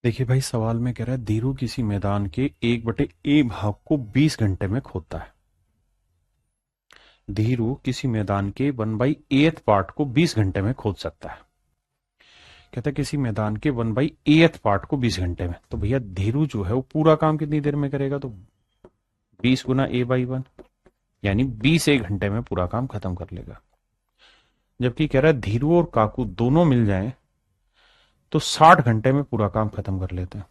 S1: देखिए भाई, सवाल में कह रहा है धीरू किसी मैदान के 1/a भाग को 20 घंटे में खोदता है। धीरू किसी मैदान के 1/8 पार्ट को 20 घंटे में खोद सकता है। कहता है किसी मैदान के 1/8 पार्ट को 20 घंटे में, तो भैया धीरू जो है वो पूरा काम कितनी देर में करेगा, तो 20 गुना a/1, यानी 20 एक घंटे में पूरा काम खत्म कर लेगा। जबकि कह रहा है धीरू और काकू दोनों मिल जाएं तो 60 घंटे में पूरा काम खत्म कर लेते हैं।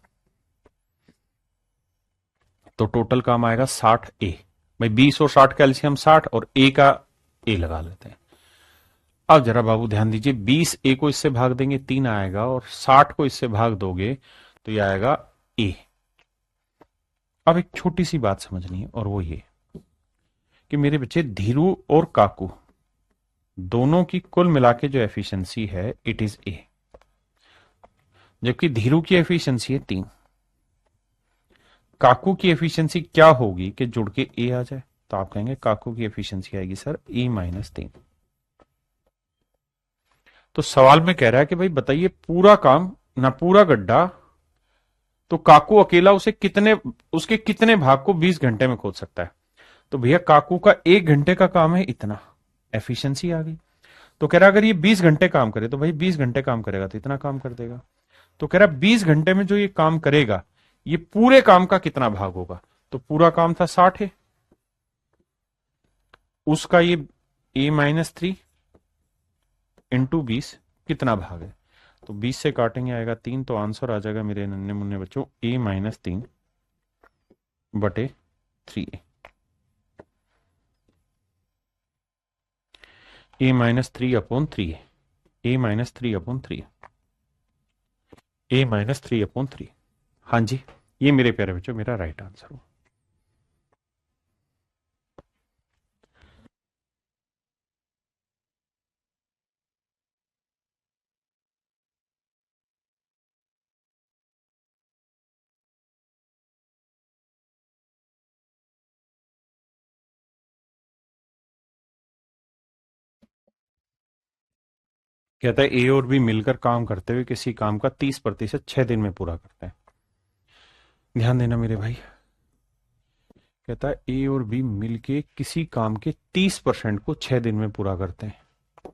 S1: तो टोटल काम आएगा 60 ए, भाई 20 और 60 का एलसीएम 60, और ए का ए लगा लेते हैं। अब जरा बाबू ध्यान दीजिए, 20 ए को इससे भाग देंगे 3 आएगा, और 60 को इससे भाग दोगे तो ये आएगा ए। अब एक छोटी सी बात समझनी है, और वो ये कि मेरे बच्चे धीरू और काकू दोनों की कुल मिला के जो एफिशिएंसी है इट इज ए, जबकि धीरू की एफिशिएंसी है 3। काकू की एफिशिएंसी क्या होगी कि जुड़ के ए आ जाए, तो आप कहेंगे काकू की एफिशिएंसी आएगी सर E-3। तो सवाल में कह रहा है कि भाई बताइए पूरा काम ना पूरा गड्ढा, तो काकू अकेला उसे कितने, उसके कितने भाग को 20 घंटे में खोद सकता है। तो भैया काकू का 1 घंटे का काम है इतना, एफिशिएंसी आ गई। तो कह रहा अगर ये 20 घंटे काम करे, तो भाई 20 घंटे काम करेगा तो इतना काम कर देगा। तो कह रहा 20 घंटे में जो ये काम करेगा ये पूरे काम का कितना भाग होगा, तो पूरा काम था 60 है, उसका ये A-3 इंटू 20 कितना भाग है, तो 20 से काटेंगे आएगा 3, तो आंसर आ जाएगा मेरे नन्हे मुन्ने बच्चों A-3/3, A-3/3 है, A-3/3, A-3/3। हाँ जी, ये मेरे प्यारे बच्चों मेरा राइट आंसर हो। कहता है ए और बी मिलकर काम करते हुए किसी काम का 30% 6 दिन में पूरा करते हैं। ध्यान देना मेरे भाई। कहता है ए और बी मिलके किसी काम के 30% को 6 दिन में पूरा करते हैं।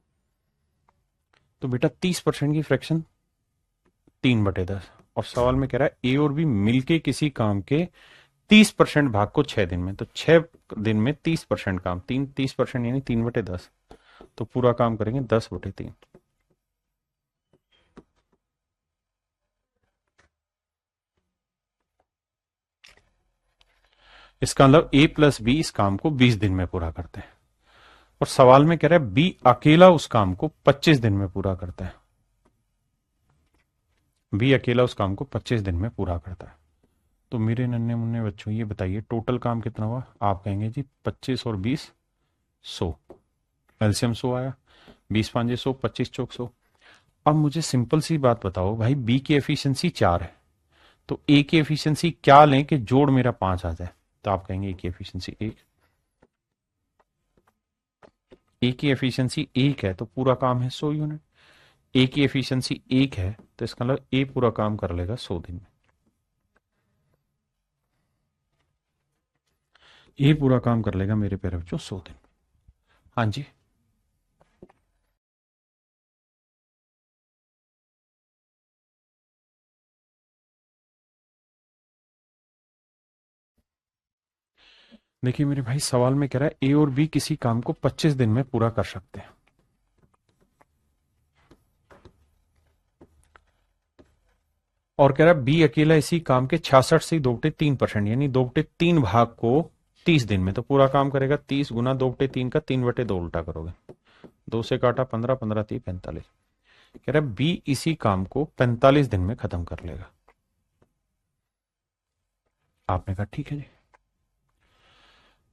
S1: तो बेटा 30% की फ्रैक्शन 3/10। और सवाल में कह रहा है ए और बी मिलके किसी काम के 30% भाग को 6 दिन में। तो 6 दिन में 30% काम, 30% यानी 3/10। तो पूरा काम करेंगे 10/3। इसका मतलब ए प्लस बी इस काम को 20 दिन में पूरा करते हैं। और सवाल में कह रहा है बी अकेला उस काम को 25 दिन में पूरा करता है। बी अकेला उस काम को 25 दिन में पूरा करता है। तो मेरे नन्हे मुन्ने बच्चों ये बताइए टोटल काम कितना हुआ। आप कहेंगे जी 25 और 20 100। एलसीएम 100 आया। 20 5 100, 25 चौक 100। अब मुझे सिंपल सी बात बताओ भाई, बी की एफिशिएंसी 4 है तो ए की एफिशिएंसी क्या लें कि जोड़ मेरा 5 आ जाए। तो आप कहेंगे ए की एफिशिएंसी 1। ए की एफिशिएंसी 1 है तो पूरा काम है 100 यूनिट। ए की एफिशिएंसी 1 है तो इसका मतलब ए पूरा काम कर लेगा 100 दिन में। ए पूरा काम कर लेगा मेरे प्यारे बच्चों 100 दिन। हाँ जी। देखिए मेरे भाई सवाल में कह रहा है ए और बी किसी काम को 25 दिन में पूरा कर सकते हैं। और कह रहा है बी अकेला इसी काम के 66 से 2/3% यानी 2/3 भाग को 30 दिन में। तो पूरा काम करेगा 30 गुना 2/3 का 3/2 उल्टा करोगे। 2 से काटा 15, 15 30 45। कह रहा है बी इसी काम को 45 दिन में खत्म कर लेगा। आपने कहा ठीक है जी।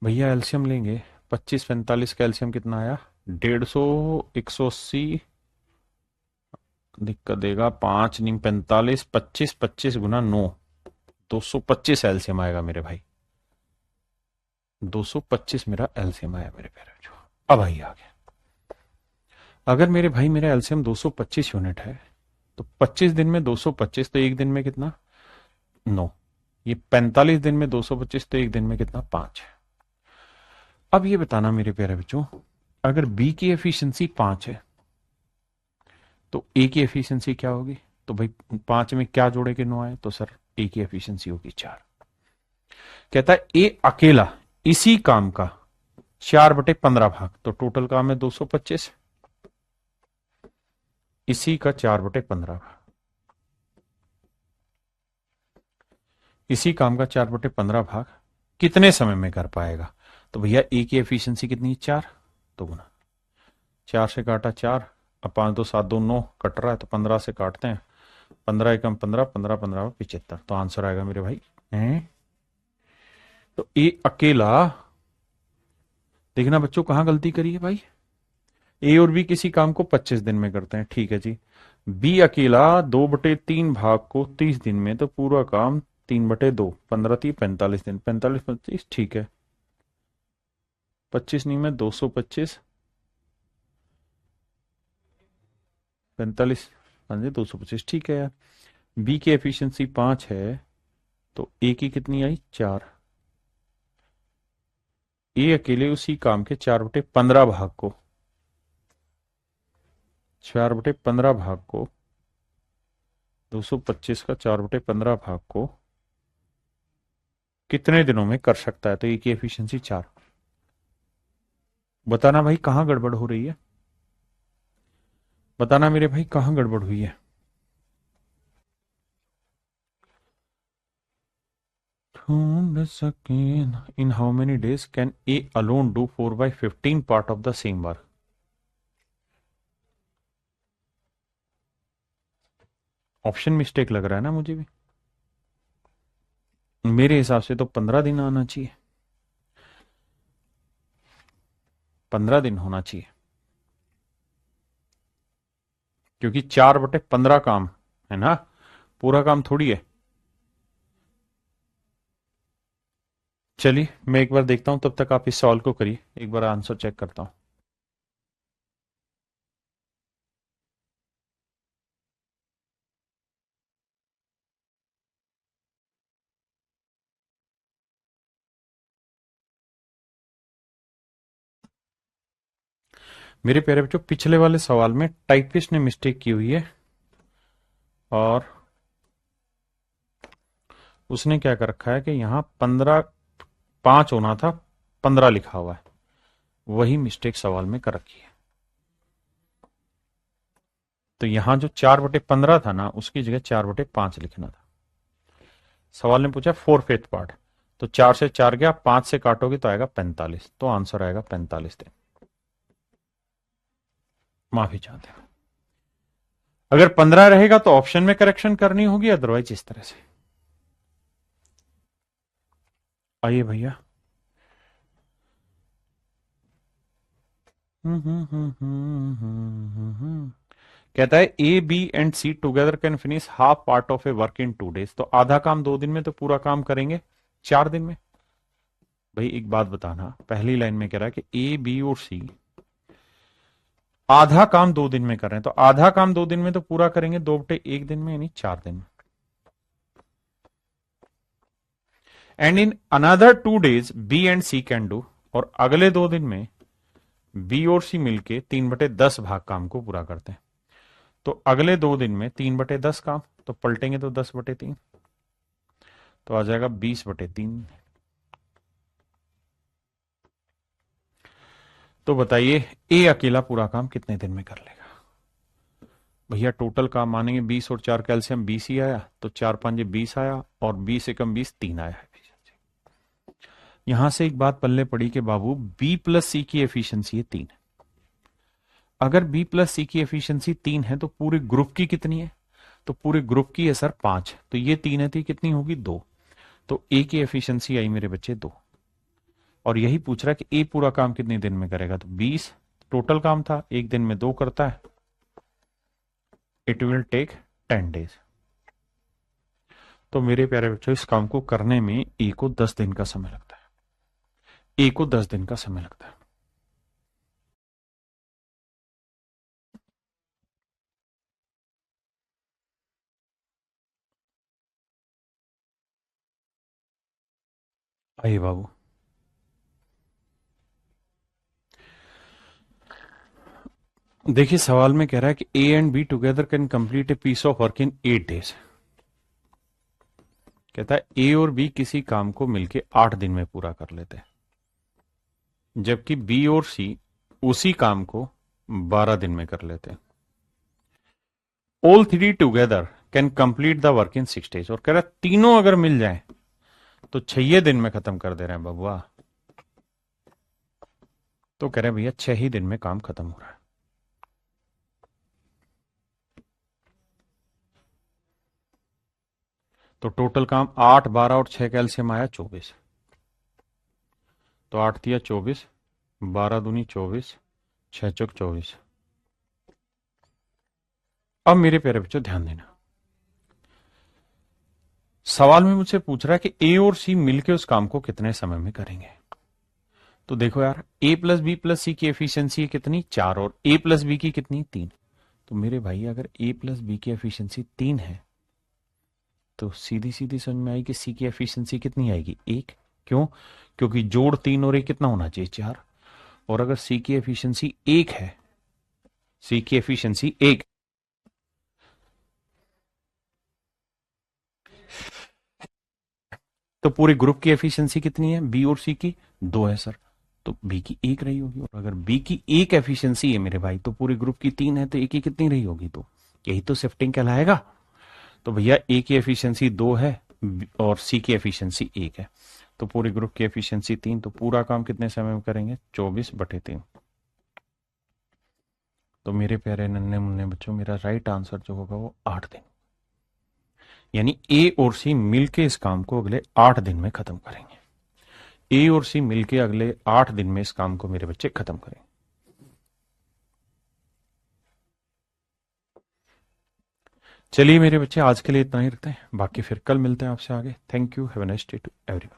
S1: भैया एल्सियम लेंगे। 25 45 का एल्सियम कितना आया 150, 180। दिक्कत देगा 5 नीम 45, 25 25 गुना 9 225 एल्सियम आएगा मेरे भाई। 225 मेरा एल्सियम आया मेरे प्यारे बच्चों। अब आई आ गया। अगर मेरे भाई मेरा एल्सियम 225 यूनिट है तो 25 दिन में 225 तो एक दिन में कितना 9। ये 45 दिन में 225 तो एक दिन में कितना 5 है। अब ये बताना मेरे प्यारे बच्चों, अगर बी की एफिशिएंसी 5 है तो ए की एफिशिएंसी क्या होगी। तो भाई 5 में क्या जोड़े के 9 आए तो सर ए की एफिशिएंसी होगी 4। कहता है ए अकेला इसी काम का 4/15 भाग। तो टोटल काम है 225, इसी का 4/15 भाग। इसी काम का 4/15 भाग कितने समय में कर पाएगा। तो भैया ए की एफिशिएंसी कितनी है 4। तो गुना 4 से काटा 4। अब 5 2 7 2 9 कट रहा है तो 15 से काटते हैं। 15 एकम 15, 15 15 75। तो आंसर आएगा मेरे भाई तो ए अकेला। देखना बच्चों कहां गलती करी है भाई। ए और बी किसी काम को 25 दिन में करते हैं ठीक है जी। बी अकेला 2/3 भाग को 30 दिन में तो पूरा काम 3/2 15 30 45 दिन 45 25 ठीक है। 25 नहीं में 225 45। हाँ जी 225 ठीक है यार। बी की एफिशिएंसी 5 है तो ए की कितनी आई 4। ए अकेले उसी काम के 4/15 भाग को 225 का 4/15 भाग को कितने दिनों में कर सकता है। तो ए की एफिशिएंसी 4। बताना भाई कहां गड़बड़ हो रही है। बताना मेरे भाई कहां गड़बड़ हुई है। ढूंढ सके इन how many days can A alone do 4/15 part of the same work. Option mistake लग रहा है ना मुझे भी। मेरे हिसाब से तो 15 दिन आना चाहिए। 15 दिन होना चाहिए क्योंकि 4/15 काम है ना, पूरा काम थोड़ी है। चलिए मैं एक बार देखता हूं, तब तक आप इस सवाल को करिए, एक बार आंसर चेक करता हूं। मेरे प्यारे बच्चों, पिछले वाले सवाल में टाइपिस्ट ने मिस्टेक की हुई है और उसने क्या कर रखा है कि यहां 15 5 होना था, 15 लिखा हुआ है। वही मिस्टेक सवाल में कर रखी है। तो यहां जो 4/15 था ना, उसकी जगह 4/5 लिखना था। सवाल ने पूछा 4/5 पार्ट, तो 4 से 4 गया, 5 से काटोगे तो आएगा 45, तो आंसर आएगा 45 दिन। माफी चाहते हैं। अगर 15 रहेगा तो ऑप्शन में करेक्शन करनी होगी, अदरवाइज इस तरह से। आइए भैया। कहता है A B and C together can finish half part of a work in 2 days। तो आधा काम 2 दिन में, तो पूरा काम करेंगे 4 दिन में। भाई एक बात बताना, पहली लाइन में कह रहा है कि ए बी और सी आधा काम 2 दिन में कर रहे हैं, तो आधा काम 2 दिन में तो पूरा करेंगे 2/1 दिन में, यानी 4 दिन में। And in another 2 days B and C can do, और अगले 2 दिन में बी और सी मिलके 3/10 भाग काम को पूरा करते हैं। तो अगले 2 दिन में 3/10 काम, तो पलटेंगे तो 10/3, तो आ जाएगा 20/3। तो बताइए ए अकेला पूरा काम कितने दिन में कर लेगा? भैया टोटल काम मानेंगे 20 और 4 कैल्शियम 20 ही आया, तो 4×5 20 आया, और 20 एकम 20 3 आया है। यहां से एक बात पल्ले पड़ी कि बाबू बी प्लस सी की एफिशिएंसी है 3। अगर बी प्लस सी की एफिशिएंसी 3 है तो पूरे ग्रुप की कितनी है? तो पूरे ग्रुप की है सर 5, तो ये 3 है, तो कितनी होगी 2। तो ए की एफिशिएंसी आई मेरे बच्चे 2। और यही पूछ रहा है कि ए पूरा काम कितने दिन में करेगा, तो 20 टोटल काम था, एक दिन में 2 करता है, इट विल टेक 10 days। तो मेरे प्यारे बच्चों, इस काम को करने में ए को 10 दिन का समय लगता है। ए को 10 दिन का समय लगता है। आइए बाबू। देखिए सवाल में कह रहा है कि A and B together can complete a piece of work in 8 days। कहता है ए और बी किसी काम को मिलके 8 दिन में पूरा कर लेते हैं, जबकि बी और सी उसी काम को 12 दिन में कर लेते हैं। All three together can complete the work in 6 days। और कह रहा है तीनों अगर मिल जाए तो 6 दिन में खत्म कर दे रहे हैं बबुआ। तो कह रहे हैं भैया 6 ही दिन में काम खत्म हो रहा है। तो टोटल काम 8, 12 और 6 कैल्शियम आया 24। तो 8 दिया 24, 12 दूनी 24, 6 चौक 24। अब मेरे प्यारे बच्चों ध्यान देना, सवाल में मुझसे पूछ रहा है कि ए और सी मिलकर उस काम को कितने समय में करेंगे। तो देखो यार, ए प्लस बी प्लस सी की एफिशिएंसी कितनी 4, और ए प्लस बी की कितनी 3। तो मेरे भाई अगर ए प्लस बी की एफिशिएंसी 3 है, तो सीधी सीधी समझ में आई कि सी की एफिशिएंसी कितनी आएगी 1। क्यों? क्योंकि जोड़ 3 और 1 कितना होना चाहिए 4। और अगर सी की एफिशिएंसी 1 है, सी की एफिशिएंसी 1, तो पूरे ग्रुप की एफिशिएंसी कितनी है बी और सी की 2 है सर। तो बी की 1 रही होगी, और अगर बी की 1 एफिशिएंसी है मेरे भाई, तो पूरे ग्रुप की 3 है, तो ए की कितनी रही होगी? तो यही तो शिफ्टिंग कहलाएगा। तो भैया ए की एफिशिएंसी 2 है और सी की एफिशिएंसी 1 है, तो पूरे ग्रुप की एफिशिएंसी 3, तो पूरा काम कितने समय में करेंगे 24/3। तो मेरे प्यारे नन्हे मुन्ने बच्चों, मेरा राइट आंसर जो होगा वो 8 दिन, यानी ए और सी मिलके इस काम को अगले 8 दिन में खत्म करेंगे। ए और सी मिलके अगले 8 दिन में इस काम को मेरे बच्चे खत्म करेंगे। चलिए मेरे बच्चे, आज के लिए इतना ही रखते हैं, बाकी फिर कल मिलते हैं आपसे आगे। Thank you, have a nice day to everyone.